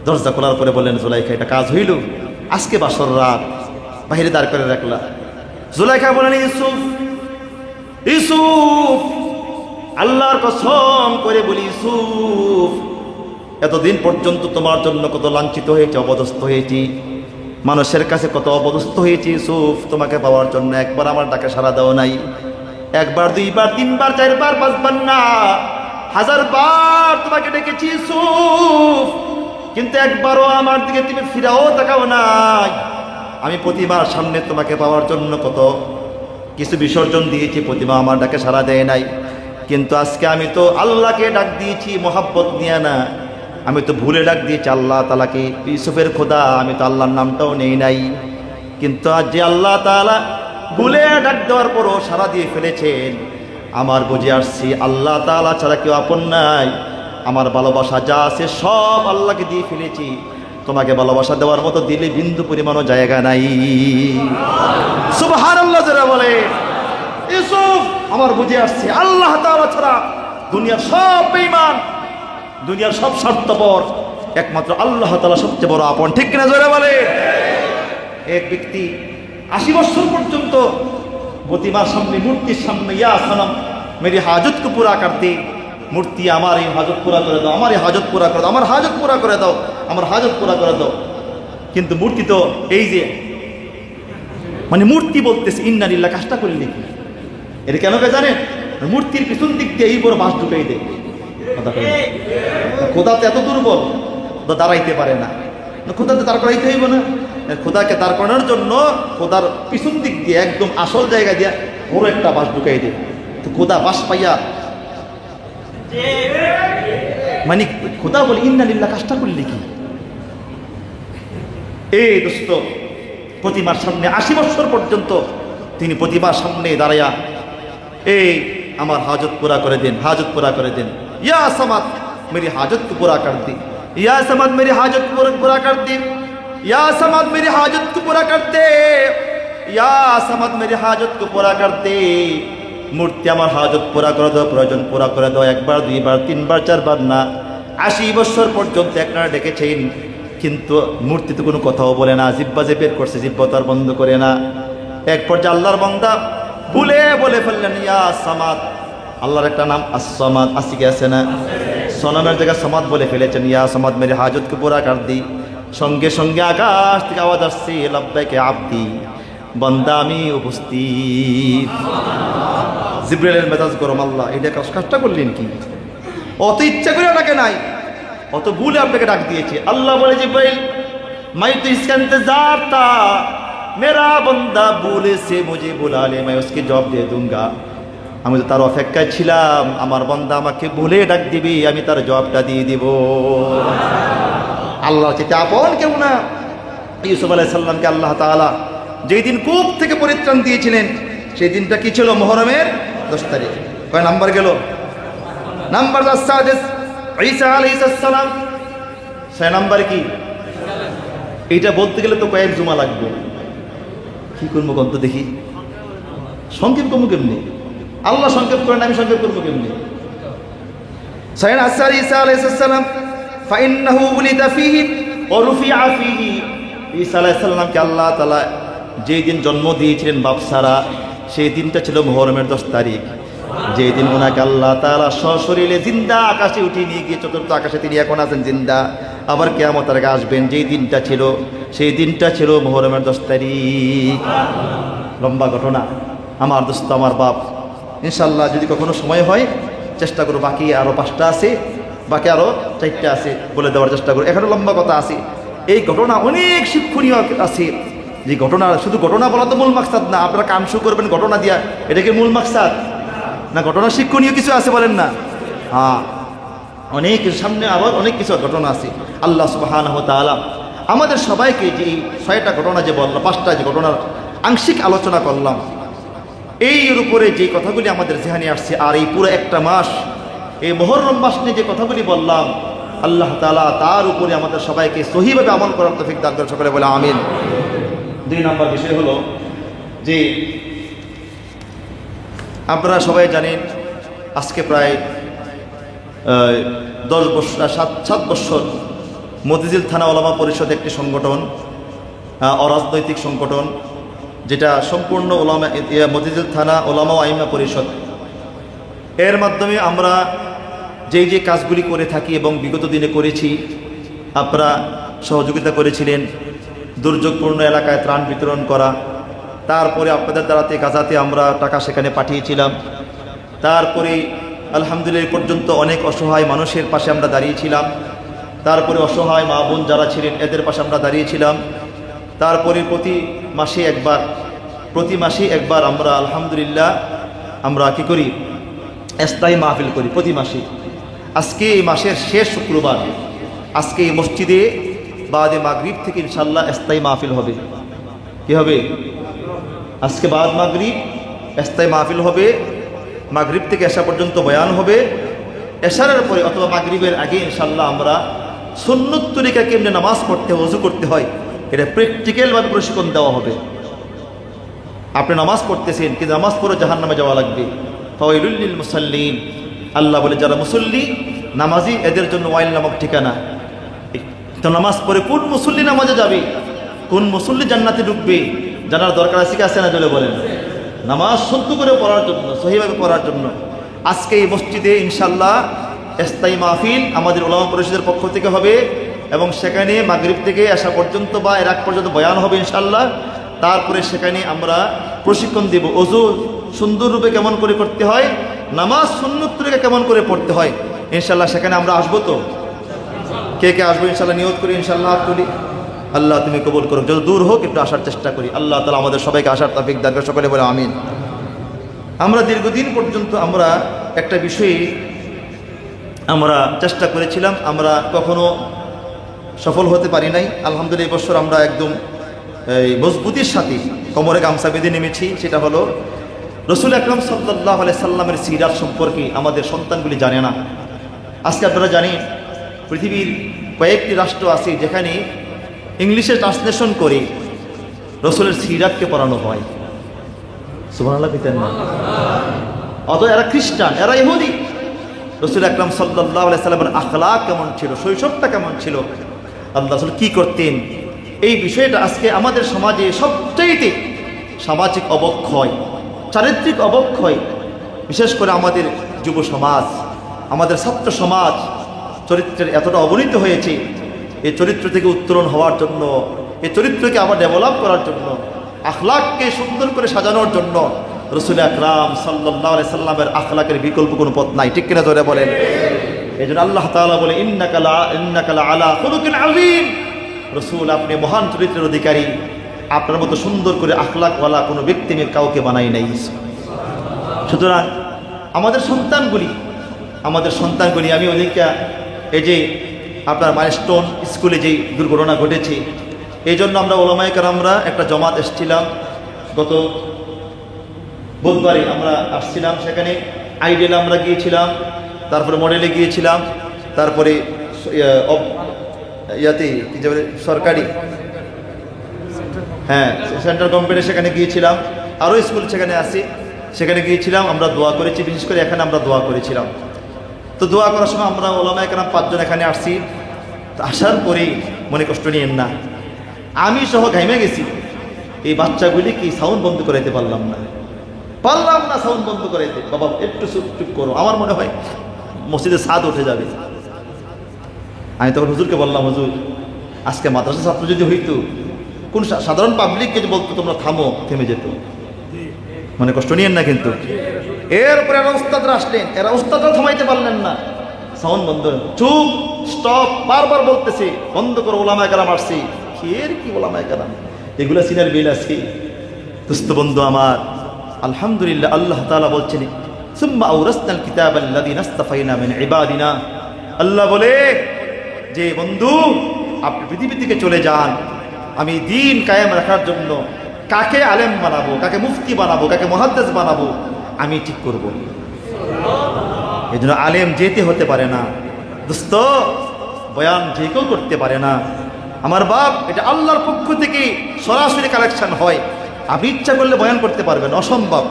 দরজা খোলার পরে বললেন, জুলাইখা এটা কাজ হইল, আজকে বাসর রাত, বাহিরে দাঁড় করে রাখলা। জুলাইখা বলেন, ইউসুফ ইউসুফ, আল্লাহর কসম করে বলি ইউসুফ, এতদিন পর্যন্ত তোমার জন্য কত লাঞ্ছিত হয়েছে, অপদস্থ হয়েছি, মানুষের কাছে কত অপদস্থ হয়েছি ইউসুফ, তোমাকে পাওয়ার জন্য একবার আমার ডাকে সাড়া দাও নাই। 1 বার 2 বার 3 বার 4 বার 5 বার না, 1000 বার তোমাকে ডেকেছি ইউসুফ, কিন্তু একবারও আমার দিকে তুমি ফিরাও তাকাও নাই। আমি প্রতিমার সামনে তোমাকে পাওয়ার জন্য কত কিছু বিসর্জন দিয়েছি, প্রতিমা আমার ডাকে সাড়া দেয় নাই। কিন্তু আজকে আমি তো আল্লাহকে ডাক দিয়েছি মোহাব্বত নিয়ে না, আমি তো ভুলে ডাক দিয়েছি আল্লাহ তাআলাকে, ইউসুফের খোদা, আমি তো আল্লাহর নামটাও নেই নাই। কিন্তু আজ যে আল্লাহ তাআলা ভুলে ডাক দেওয়ার পরও সাড়া দিয়ে ফেলেছেন, আমার বুঝে আসছি আল্লাহ তাআলা ছাড়া কেউ আপন নাই। আমার ভালোবাসা যা আছে সব আল্লাহকে দিয়ে ফেলেছি, তোমাকে ভালোবাসা দেওয়ার মতো দিলে বিন্দু পরিমাণও জায়গা নাই। সুবহানাল্লাহ যারা বলে, ইউসুফ আমার বুঝে আসছে আল্লাহ তাআলা ছাড়া দুনিয়ার সব বেঈমান, দুনিয়ার সব স্বার্থপর, একমাত্র আল্লাহ তাআলা সবচেয়ে বড় আপন। ঠিক কিনা জোরে বলে? এক ব্যক্তি 80 বছর পর্যন্ত প্রতিমার সামনে, মূর্তির সামনে, ইয়া সনম মেরি হাজত কো পুরা কর দে, মূর্তি আমার এই হাজত পুরা করে দাও, আমার এই হাজত পুরা করে দাও, আমার হাজত পুরা করে দাও, আমার হাজত পুরা করে দাও। কিন্তু মূর্তি তো এই যে মানে মূর্তি বলতেছে ইন্না লিল্লাহ, কাজটা করলি নাকি? এটা কেন কে জানেন? মূর্তির পিছন দিক দিয়ে এই বড় বাঁশ ঢুকাই দেয়। খোদা তো এত দুর্বল, দাঁড়াইতে পারে না, খোদাতে দাঁড় করাইতে হইব না। খোদাকে দাঁড় করানোর জন্য খোদার পিছন দিক দিয়ে একদম আসল জায়গা দিয়ে বড় একটা বাঁশ ঢুকাই দেয়। তো খোদা বাঁশ পাইয়া মানে খোদা বলে ইন্না লিল্লাহ, কাজটা করলি কি? এই দোস্ত প্রতিমার সামনে 80 বছর পর্যন্ত তিনি প্রতিমার সামনে দাঁড়াইয়া, এই আমার হাজত পুরা করে দেন, হাজত পুরা করে দেন, ইয়া সামাদ মেরি হাজত को पूरा कर दे, या समद मेरी हाजत को पूरा कर दे, या समद मेरी हाजत को पूरा कर दे, या समद मेरी हाजत को पूरा कर दे। মূর্তি আমার হাজত পুরা করে দাও, প্রয়োজন পুরা করে দাও। 1 বার 2 বার 3 বার 4 বার না, 80 বছর পর্যন্ত একনারা ডেকেছেন, কিন্তু মূর্তি তো কোনো কথাও বলে না, জিব্বা যে বের করছে, জিব্বা তো আর বন্ধ করে না। এক পর্যায়ে আল্লাহর বান্দা ভুলে বলে ফেললেন ইয়া সামাদ, আল্লাহর একটা নাম আস-সামাদ আছে কি আছে না? সনমের জায়গায় সামাদ বলে ফেলেছেন, ইয়া সামাদ মেরে হাজতকে পুরা কর দি। সঙ্গে সঙ্গে আকাশ থেকে আওয়াজ আসছে, লাব্বাইকা আবদি, বান্দা আমি উপস্থিত। জিবরাইলের মেজাজ গরম, আল্লাহ এটা কাজটা করলেন কি? অত ইচ্ছা করে ডাকে নাই, অত ভুলে আপনাকে ডাক দিয়েছে। আল্লাহ বলে, জিবরাইল मैं तो इसका इंतजार था, मेरा बंदा भूले से मुझे बुला ले, मैं उसके जवाब दे दूंगा। আমি তো তার অপেক্ষায় ছিলাম, আমার বান্দা আমাকে ভুলে ডাক দিবি, আমি তার জবাবটা দিয়ে দিব। আল্লাহর চেয়ে আপন কেউ না। ইউসুফ আলাইহিস সালামকে আল্লাহ তাআলা যেই দিন কূপ থেকে পরিত্রাণ দিয়েছিলেন, সেই দিনটা কি ছিল? মুহররমের 10 তারিখ। কয় নাম্বার গেল? নাম্বার 7। ঈসা আলাইহিস সালাম 6 নাম্বার কি? এইটা বলতে গেলে তো কয়েক জুমা লাগবে। কি করবো কত দেখি, সংক্ষেপ করবো কেমনি? আল্লাহ সংক্ষেপ করেন, আমি সংক্ষেপ করবো কেমনি? সাইয়েদ আসসার ঈসা আলাইহিস সালাম ফাইন্নাহু উলিদা ফীহি ওয়া রুফিআ ফীহি। ঈসা আলাইহিস সালামকে আল্লাহ তাআলা যেই দিন জন্ম দিয়েছিলেন বাপসারা, সেই দিনটা ছিল মুহররমের 10 তারিখ। যেই দিন ওনাকে আল্লাহ তাআলা সশরীরে জিন্দা আকাশে উঠিয়ে নিয়ে গিয়ে চতুর্থ আকাশে তিনি এখন আছেন জিন্দা, আবার কিয়ামতের আগে আসবেন, যেই দিনটা ছিল সেই দিনটা ছিল মুহররমের 10 তারিখ। লম্বা ঘটনা আমার দোস্ত, আমার বাপ। ইনশাল্লাহ যদি কখনো সময় হয় চেষ্টা করো, বাকি আরও 5টা আছে, বাকি আরও 4টা আছে, বলে দেওয়ার চেষ্টা করো। এখানে লম্বা কথা আছে, এই ঘটনা অনেক শিক্ষণীয় আছে। যে ঘটনা, শুধু ঘটনা বলা তো মূল মাকসাদ না, আপনারা কাম শুরু করবেন ঘটনা দিয়া, এটা কি মূল মাকসাদ? না ঘটনা শিক্ষণীয় কিছু আছে বলেন না? হ্যাঁ, অনেক সামনে আবার অনেক কিছু ঘটনা আছে। আল্লাহ সুবহানাহু ওয়া তাআলা আমাদের সবাইকে যে এই 6টা ঘটনা যে বললাম, 5টা যে ঘটনার আংশিক আলোচনা করলাম, এর উপরে যে কথাগুলি আমাদের জেহানে আসছে, আর এই পুরো একটা মাস, এই মুহররম মাস নিয়ে যে কথাগুলি বললাম, আল্লাহ তাআলা তার উপরে আমাদের সবাইকে সহিভাবে আমল করার তৌফিক দান করেন, সকলে বলে আমিন। 2 নম্বর বিষয় হলো যে আপনারা সবাই জানেন আজকে প্রায় 10 বছর 7 বছর মতিঝিল থানা ওলামা পরিষদ একটি সংগঠন, অরাজনৈতিক সংগঠন, যেটা সম্পূর্ণ ওলামা মতিঝিল থানা ওলামা আইমা পরিষদ, এর মাধ্যমে আমরা যেই যে কাজগুলি করে থাকি এবং বিগত দিনে করেছি, আপনারা সহযোগিতা করেছিলেন। দুর্যোগপূর্ণ এলাকায় ত্রাণ বিতরণ করা, তারপরে আপনাদের দ্বারাতে গাজাতে আমরা টাকা সেখানে পাঠিয়েছিলাম, তারপরে আলহামদুলিল্লাহ পর্যন্ত অনেক অসহায় মানুষের পাশে আমরা দাঁড়িয়েছিলাম, তারপরে অসহায় মা বোন যারা ছিলেন এদের পাশে আমরা দাঁড়িয়েছিলাম। তারপরে প্রতি মাসে একবার আমরা আলহামদুলিল্লাহ আমরা কি করি, স্থায়ী মাহফিল করি প্রতি মাসে। আজকে এই মাসের শেষ শুক্রবার, আজকে এই মসজিদে বাদে মাগরিব থেকে ইনশাআল্লাহ স্থায়ী মাহফিল হবে। কি হবে? আজকে বাদ মাগরিব স্থায়ী মাহফিল হবে, মাগরিব থেকে এশা পর্যন্ত বয়ান হবে। এশারের পরে অথবা মাগরিবের আগে ইনশাআল্লাহ আমরা সুন্নত তরিকা কেমনে নামাজ পড়তে হয়, ওযু করতে হয়, এটা প্র্যাকটিক্যালভাবে প্রশিক্ষণ দেওয়া হবে। আপনি নামাজ পড়তেছেন কিন্তু নামাজ পড়ে জাহান্নামে যাওয়া লাগবে। ফাওয়াইলুল লিল মুসাল্লিন, আল্লাহ বলে যারা মুসল্লি নামাজি এদের জন্য ওয়াইল নামক ঠিকানা। তো নামাজ পড়ে কোন মুসল্লি নামাজে যাবে, কোন মুসল্লি জান্নাতে ঢুকবে, জানার দরকার আছে কি আছে না? চলে বলেন। নামাজ শুদ্ধ করে পড়ার জন্য, সহিভাবে পড়ার জন্য আজকে এই মসজিদে ইনশাআল্লাহ স্থায়ী মাহফিল আমাদের ওলামা পরিষদের পক্ষ থেকে হবে, এবং সেখানে মাগরিব থেকে আসা পর্যন্ত বা এর আগ পর্যন্ত বয়ান হবে ইনশাআল্লাহ। তারপরে সেখানে আমরা প্রশিক্ষণ দেব, ওযু সুন্দররূপে কেমন করে করতে হয়, নামাজ সুন্নত তরিকা কেমন করে পড়তে হয়। ইনশাআল্লাহ সেখানে আমরা আসবো। তো কে কে আসবো ইনশাআল্লাহ নিয়ত করি, ইনশাআল্লাহ হাত তুলি। আল্লাহ তুমি কবুল করো, যত দূর হোক একটু আসার চেষ্টা করি। আল্লাহ তাআলা আমাদের সবাইকে আসার তৌফিক দান করুন, সকলে বলে আমিন। আমরা দীর্ঘদিন পর্যন্ত আমরা একটা বিষয়ে আমরা চেষ্টা করেছিলাম, আমরা কখনো সফল হতে পারি নাই। আলহামদুলিল্লাহ এই বছর আমরা একদম এই মজবুতির সাথে কোমরে গামছা বেঁধে নেমেছি। সেটা হলো রাসূল আকরাম সাল্লাল্লাহু আলাইহি সাল্লামের সিরাত সম্পর্কে আমাদের সন্তানগুলি জানে না। আজকে আপনারা জানেন পৃথিবীর কয়েকটি রাষ্ট্র আছে যেখানে ইংলিশে ট্রান্সলেশন করে রাসূলের সিরাতকে পড়ানো হয়। সুবহানাল্লাহ পিতেন না? অথবা এরা খ্রিস্টান, এরা ইহুদি। রাসূল আকরাম সাল্লাল্লাহু আলাইহি সাল্লামের আখলাক কেমন ছিল, শৈশবটা কেমন ছিল, আল্লাহ রাসূল কি করতেন, এই বিষয়টা আজকে আমাদের সমাজে সবচাইতে সামাজিক অবক্ষয়, চারিত্রিক অবক্ষয়, বিশেষ করে আমাদের যুব সমাজ, আমাদের ছাত্র সমাজ চরিত্রের এতটা অবনীত হয়েছে। এই চরিত্র থেকে উত্তরণ হওয়ার জন্য, এই চরিত্রকে আবার ডেভেলপ করার জন্য, আখলাককে সুন্দর করে সাজানোর জন্য রাসূল আকরাম সাল্লাল্লাহু আলাইহি সাল্লামের আখলাকের বিকল্প কোনো পথ নাই। ঠিক কিনা জোরে বলেন? এই জন্য আল্লাহ তাআলা বলে ইন্নাকা আলা খুলুকিন আযীম, রাসূল আপনি মহান চরিত্রের অধিকারী, আপনার মতো সুন্দর করে আখলাকওয়ালা কোনো ব্যক্তি আমি কাউকে বানাই নাই। সুতরাং আমাদের সন্তানগুলি আমি ওদিকে এই যে আপনার মাইলস্টোন স্কুলে যেই দুর্ঘটনা ঘটেছে, এই জন্য আমরা ওলামায়ে কেরামরা একটা জমাত এসেছিলাম গত বুধবারে আমরা আসছিলাম। সেখানে আইডিয়ালে আমরা গিয়েছিলাম, তারপরে মডেলে গিয়েছিলাম, তারপরে ইয়াতে কি যে সরকারি সেন্ট্রাল গভর্নমেন্টে সেখানে গিয়েছিলাম, আরও স্কুল সেখানে আছে, সেখানে গিয়েছিলাম। আমরা দোয়া করেছি, বিশেষ করে এখানে আমরা দোয়া করেছিলাম। তো দোয়া করার সময় আমরা ওলামায়ে কেরাম 5 জন এখানে আসছি। আসার পরেই মনে কষ্ট নিয়েন না, আমি সহ ঘাইমে গেছি। এই বাচ্চাগুলি কি সাউন্ড বন্ধ করাইতে পারলাম না সাউন্ড বন্ধ করাইতে। বাবা একটু চুপ করো, আমার মনে হয় মসজিদে ছাদ উঠে যাবে। আমি তখন হুজুরকে বললাম, হুজুর আজকে মাদ্রাসা ছাত্র যদি হইতো, কোন সাধারণ পাবলিককে যে বলতো তোমরা থামো, থেমে যেত। মনে কষ্ট নিয়েন না কিন্তু। এরপরে এরা উস্তাদরা আসলেন, এরা উস্তাদরা থামাইতে পারলেন না, সাউন্ড বন্ধ, চুপ, স্টপ, বারবার বলতেছে বন্ধ করো, ওলামায়ে কেরাম আসছি। কি ওলামায়ে কেরাম, এগুলো সিনার বিল আছে। দোস্ত বন্ধু আমার, আলহামদুলিল্লাহ আল্লাহ তাআলা বলছেন সুম্মা আওরাসনাল কিতাবাল্লাযীনা ইসতাফাইনা মিন ইবাদিনা। আল্লাহ বলে যে বন্ধু আপনি পৃথিবী থেকে চলে যান, আমি দ্বীন কায়েম রাখার জন্য কাকে আলেম বানাবো, কাকে মুফতি বানাবো, কাকে মুহাদ্দিস বানাবো আমি ঠিক করব। এই জন্য আলেম যেতে হতে পারে না দোস্ত, বয়ান যে কেউ করতে পারে না। আমার বাপ, এটা আল্লাহর পক্ষ থেকে সরাসরি কালেকশন হয়। আপনি ইচ্ছা করলে বয়ান করতে পারবেন, অসম্ভব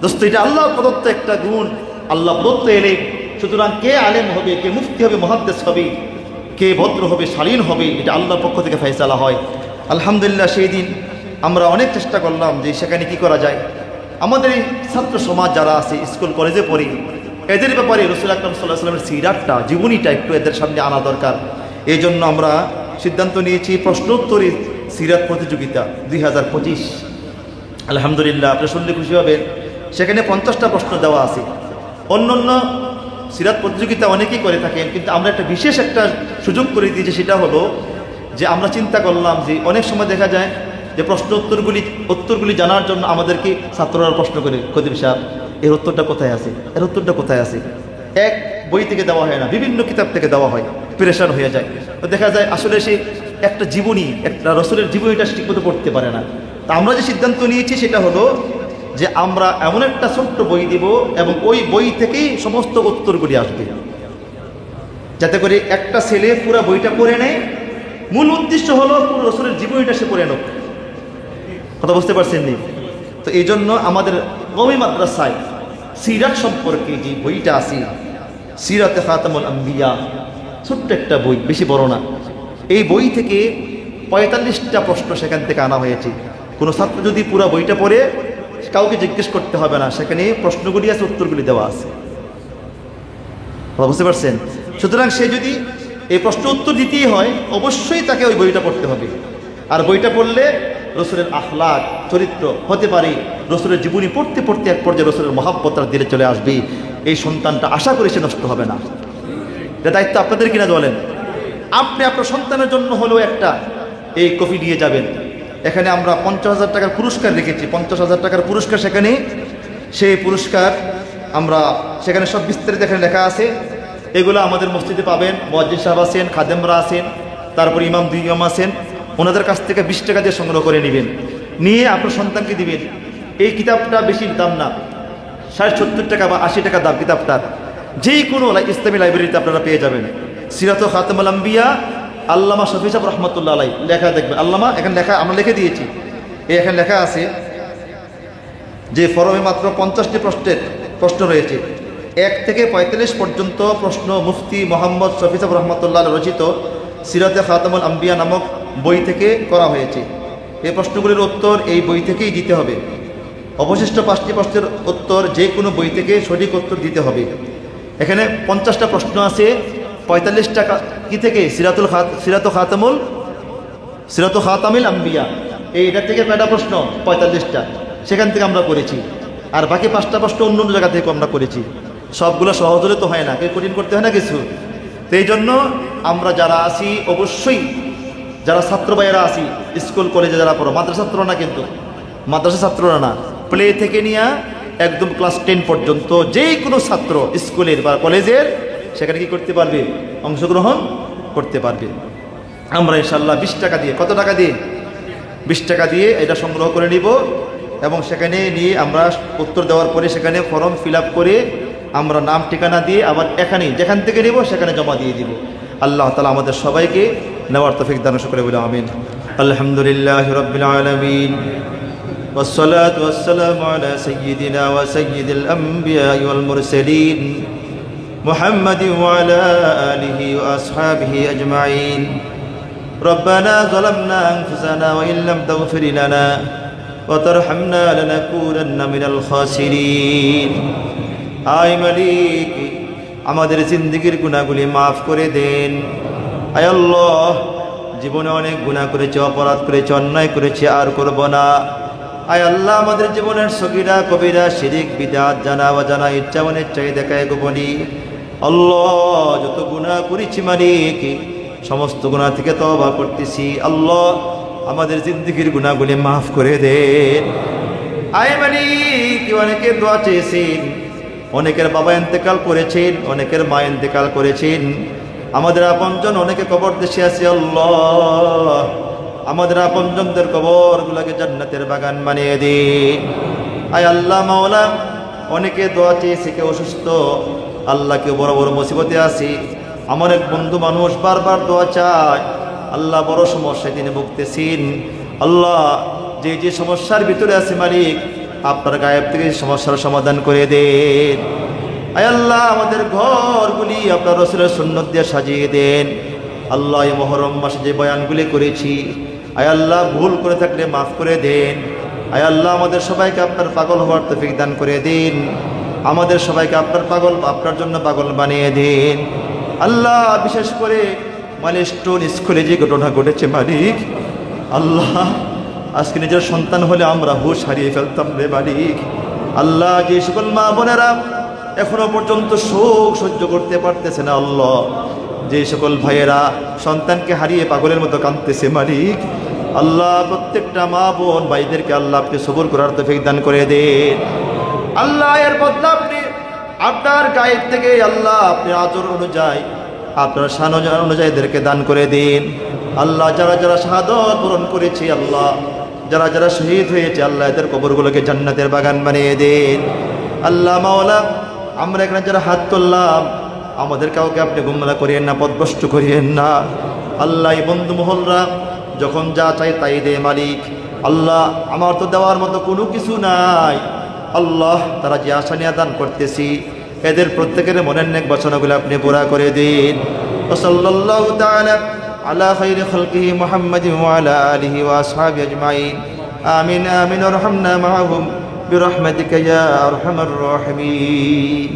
দোস্ত। এটা আল্লাহর প্রদত্ত একটা গুণ, আল্লাহ প্রদত্ত এলে। সুতরাং কে আলেম হবে, কে মুফতি হবে, মুহাদ্দিস হবে, কে ভদ্র হবে, শালীন হবে, এটা আল্লাহর পক্ষ থেকে ফয়সালা হয়। আলহামদুলিল্লাহ সেই দিন আমরা অনেক চেষ্টা করলাম যে সেখানে কি করা যায়। আমাদের এই ছাত্র সমাজ যারা আছে, স্কুল কলেজে পড়ি, এদের ব্যাপারে রাসূল আকরাম সাল্লাল্লাহু আলাইহি ওয়াসাল্লামের সিরাতটা, জীবনীটা একটু এদের সামনে আনা দরকার। এই জন্য আমরা সিদ্ধান্ত নিয়েছি প্রশ্নোত্তরী সিরাত প্রতিযোগিতা 2025। আলহামদুলিল্লাহ, আপনি শুনলে খুশি হবেন, সেখানে 50টা প্রশ্ন দেওয়া আছে। অন্য অন্য সিরাত প্রতিযোগিতা অনেকেই করে থাকেন, কিন্তু আমরা একটা বিশেষ একটা সুযোগ করে দিয়েছি। সেটা হলো যে আমরা চিন্তা করলাম যে অনেক সময় দেখা যায় যে উত্তরগুলি জানার জন্য আমাদেরকে ছাত্ররা প্রশ্ন করে, খতিব সাহেব এর উত্তরটা কোথায় আছে, এর উত্তরটা কোথায় আছে। এক বই থেকে দেওয়া হয় না, বিভিন্ন কিতাব থেকে দেওয়া হয়, প্রেশার হয়ে যায়। তো দেখা যায় আসলে সে একটা জীবনী, একটা রাসূলের জীবনীটা ঠিকমতো পড়তে পারে না। তা আমরা যে সিদ্ধান্ত নিয়েছি সেটা হলো যে আমরা এমন একটা ছোট্ট বই দিব এবং ওই বই থেকেই সমস্ত উত্তরগুলি আসবে, যাতে করে একটা ছেলে পুরো বইটা পড়ে নেয়। মূল উদ্দেশ্য হলো পুরো রাসূলের জীবনীটা সে পড়ে নোক। কথা বুঝতে পারছেন নি? তো এই জন্য আমাদের কওমি মাদ্রাসায় সিরাত সম্পর্কে যে বইটা আছে, সিরাতে খাতামুল আম্বিয়া, ছোট্ট একটা বই, বেশি বড় না। এই বই থেকে 45টা প্রশ্ন সেখান থেকে আনা হয়েছে। কোনো ছাত্র যদি পুরো বইটা পড়ে, কাউকে জিজ্ঞেস করতে হবে না, সেখানে প্রশ্নগুলি আছে, উত্তরগুলি দেওয়া আছে। বুঝতে পারছেন? সুতরাং সে যদি এই প্রশ্ন উত্তর দিতেই হয়, অবশ্যই তাকে ওই বইটা পড়তে হবে। আর বইটা পড়লে রাসূলের আখলাক, চরিত্র হতে পারে, রাসূলের জীবনী পড়তে পড়তে এক পর্যায়ে রাসূলের মহব্বত তার দিলে চলে আসবে। এই সন্তানটা আশা করে সে নষ্ট হবে না। এটা দায়িত্ব আপনাদের কিনা বলেন? আপনি আপনার সন্তানের জন্য হলেও একটা এই কপি নিয়ে যাবেন। এখানে আমরা 50,000 টাকার পুরস্কার রেখেছি, 50,000 টাকার পুরস্কার। সেখানে সেই পুরস্কার আমরা সেখানে সব বিস্তারিত এখানে লেখা আছে। এগুলো আমাদের মসজিদে পাবেন। মুয়াজ্জিন সাহেব আছেন, খাদেমরা আছেন, তারপর ইমাম, 2 ইমাম আছেন। ওনাদের কাছ থেকে 20 টাকা দিয়ে সংগ্রহ করে নেবেন, নিয়ে আপনার সন্তানকে দিবেন। এই কিতাবটা বেশি দাম না, 60-70 টাকা বা 80 টাকা দাম কিতাবটার। যে কোনো ইসলামী লাইব্রেরিতে আপনারা পেয়ে যাবেন। সিরাত খাতামুল আম্বিয়া, আল্লামা শফি সাহেব রহমতুল্লাহ আলাইহি লেখা দেখবেন। আল্লামা এখানে লেখা, আমরা লিখে দিয়েছি। এখানে লেখা আছে যে ফরমে মাত্র 50টি প্রশ্ন রয়েছে। 1 থেকে 45 পর্যন্ত প্রশ্ন মুফতি মোহাম্মদ শফি সাহেব রহমতুল্লাহ রচিত সিরাতে খাতামুল আম্বিয়া নামক বই থেকে করা হয়েছে। এই প্রশ্নগুলির উত্তর এই বই থেকেই দিতে হবে। অবশিষ্ট 5টি প্রশ্নের উত্তর যে কোনো বই থেকে সঠিক উত্তর দিতে হবে। এখানে 50টা প্রশ্ন আছে। 45 টাকা কি থেকে? সিরাত খাতামুল আম্বিয়া, এইটা থেকে কয়টা প্রশ্ন? 45টা। সেখান থেকে আমরা করেছি। আর বাকি 5টা প্রশ্ন অন্য অন্য জায়গা থেকে আমরা করেছি। সবগুলো সহজ হলে তো হয় না, কঠিন করতে হয় না কিছু। তো এই জন্য আমরা যারা আছি, অবশ্যই যারা ছাত্র ভাইয়েরা আছি, স্কুল কলেজে যারা পড়ো, মাদ্রাসা ছাত্র না, কিন্তু মাদ্রাসা ছাত্ররা না, প্লে থেকে নিয়ে একদম ক্লাস 10 পর্যন্ত যে কোনো ছাত্র স্কুলের বা কলেজের সেখানে কি করতে পারবে? অংশগ্রহণ করতে পারবে। আমরা ইনশাল্লাহ 20 টাকা দিয়ে, কত টাকা দিয়ে? 20 টাকা দিয়ে এটা সংগ্রহ করে নিব এবং সেখানে নিয়ে আমরা উত্তর দেওয়ার পরে সেখানে ফর্ম ফিল আপ করে আমরা নাম ঠিকানা দিয়ে আবার এখানে যেখান থেকে নেব সেখানে জমা দিয়ে দিব। আল্লাহ তাআলা আমাদের সবাইকে নেওয়ার তৌফিক দান করে বলে আমিন। আলহামদুলিল্লাহি রাব্বিল আলামিন, والصلاة والسلام على سيدنا وسيد الأنبياء والمرسلين محمد وعلى آله وأصحابه أجمعين. ربنا ظلمنا أنفسنا وإن لم تغفر لنا وترحمنا لنكونن من الخاسرين. আয় মালিক, আমাদের জিন্দেগির গুনাহগুলি মাফ করে দেন। আয় আল্লাহ, জীবনে অনেক গুনাহ করেছি, অপরাধ করেছি, অন্যায় করেছি, আর করব না। আয় আল্লাহ, আমাদের জীবনের সগীরা কবিরা, শিরিক, বিদআত, জানা অজানা, ইচ্ছা অনিচ্ছায় দেখায় গোপনী, আল্লাহ যত গুনাহ করেছি মালিক, সমস্ত গুনাহ থেকে তওবা করতেছি। আল্লাহ, আমাদের জিন্দেগির গুনাহগুলি মাফ করে দেন। আয় মালিক, অনেকে দোয়া চেয়েছেন, অনেকের বাবা ইন্তেকাল করেছেন, অনেকের মা ইন্তেকাল করেছেন, আমাদের আপনজন অনেকে কবর দেশে আছে। আল্লাহ আমাদের আপনজনদের কবরগুলোকে জান্নাতের বাগান বানিয়ে দিন। আয় আল্লাহ মাওলা, অনেকে দোয়া চেয়েছে, কেউ অসুস্থ, আল্লাহ কেউ বড় বড় মুসিবতে আছি। আমার এক বন্ধু মানুষ বারবার দোয়া চায়, আল্লাহ বড় সমস্যায় তিনি ভুগতেছেন। আল্লাহ যে যে সমস্যার ভিতরে আছে মালিক, আপনার গায়েব থেকে সমস্যার সমাধান করে দেন। আয় আল্লাহ আমাদের ঘরগুলি আপনার রাসূলের সুন্নাত দিয়ে সাজিয়ে দেন। আল্লাহ এই মুহররম মাসে যে বয়ানগুলি করেছি, আয় আল্লাহ ভুল করে থাকলে মাফ করে দেন। আয় আল্লাহ আমাদের সবাইকে আপনার পাগল হওয়ার তৌফিক দান করে দিন। আমাদের সবাইকে আপনার জন্য পাগল বানিয়ে দিন। আল্লাহ বিশেষ করে মাইলস্টোন স্কুলে যে ঘটনা ঘটেছে মালিক, আল্লাহ আজকে নিজের সন্তান হলে আমরা হুঁশ হারিয়ে ফেলতাম রে মালিক। আল্লাহ যে সকল মা বোনেরা এখনো পর্যন্ত শোক সহ্য করতে পারতেছে না, আল্লাহ যে সকল ভাইয়েরা সন্তানকে হারিয়ে পাগলের মতো কাঁদতেছে মালিক, আল্লাহ প্রত্যেকটা মা বোন ভাইদেরকে আল্লাহ আপনি সবর করার তৌফিক দান করে দেন। আল্লাহ এর বদলা আপনি আপনার গায়েব থেকে আল্লাহ আপনি আজর অনুযায়ী আপনার শান অনুযায়ী এদেরকে দান করে দিন। আল্লাহ যারা যারা শাহাদত বরণ করেছে, আল্লাহ যারা যারা শহীদ হয়েছে, আল্লাহ এদের কবরগুলোকে জান্নাতের বাগান বানিয়ে দিন। আল্লাহ মাওলা আমরা এখানে যারা হাত তুললাম, আমাদের কাউকে আপনি গুমরা করিয়েন না, পথভ্রষ্ট করিয়েন না। আল্লাহ এই বন্ধু মহলরা যখন যা চাই তাই দে মালিক। আল্লাহ আমার তো দেওয়ার মতো কোনো কিছু নাই। আল্লাহ তারা যে আশা নিয়ে দান করতেছি, এদের প্রত্যেকের মনের নেক বাসনাগুলো আপনি পুরা করে দিন। সাল্লাল্লাহু তাআলা আলা খাইরি খালকিহি মুহাম্মাদিন ওয়া আলা আলিহি ওয়া আসহাবিহি আজমাইন। আমিন আমিন ওয়ারহামনা মাআহুম বিরহমাতিকা ইয়া আরহামার রাহিমিন।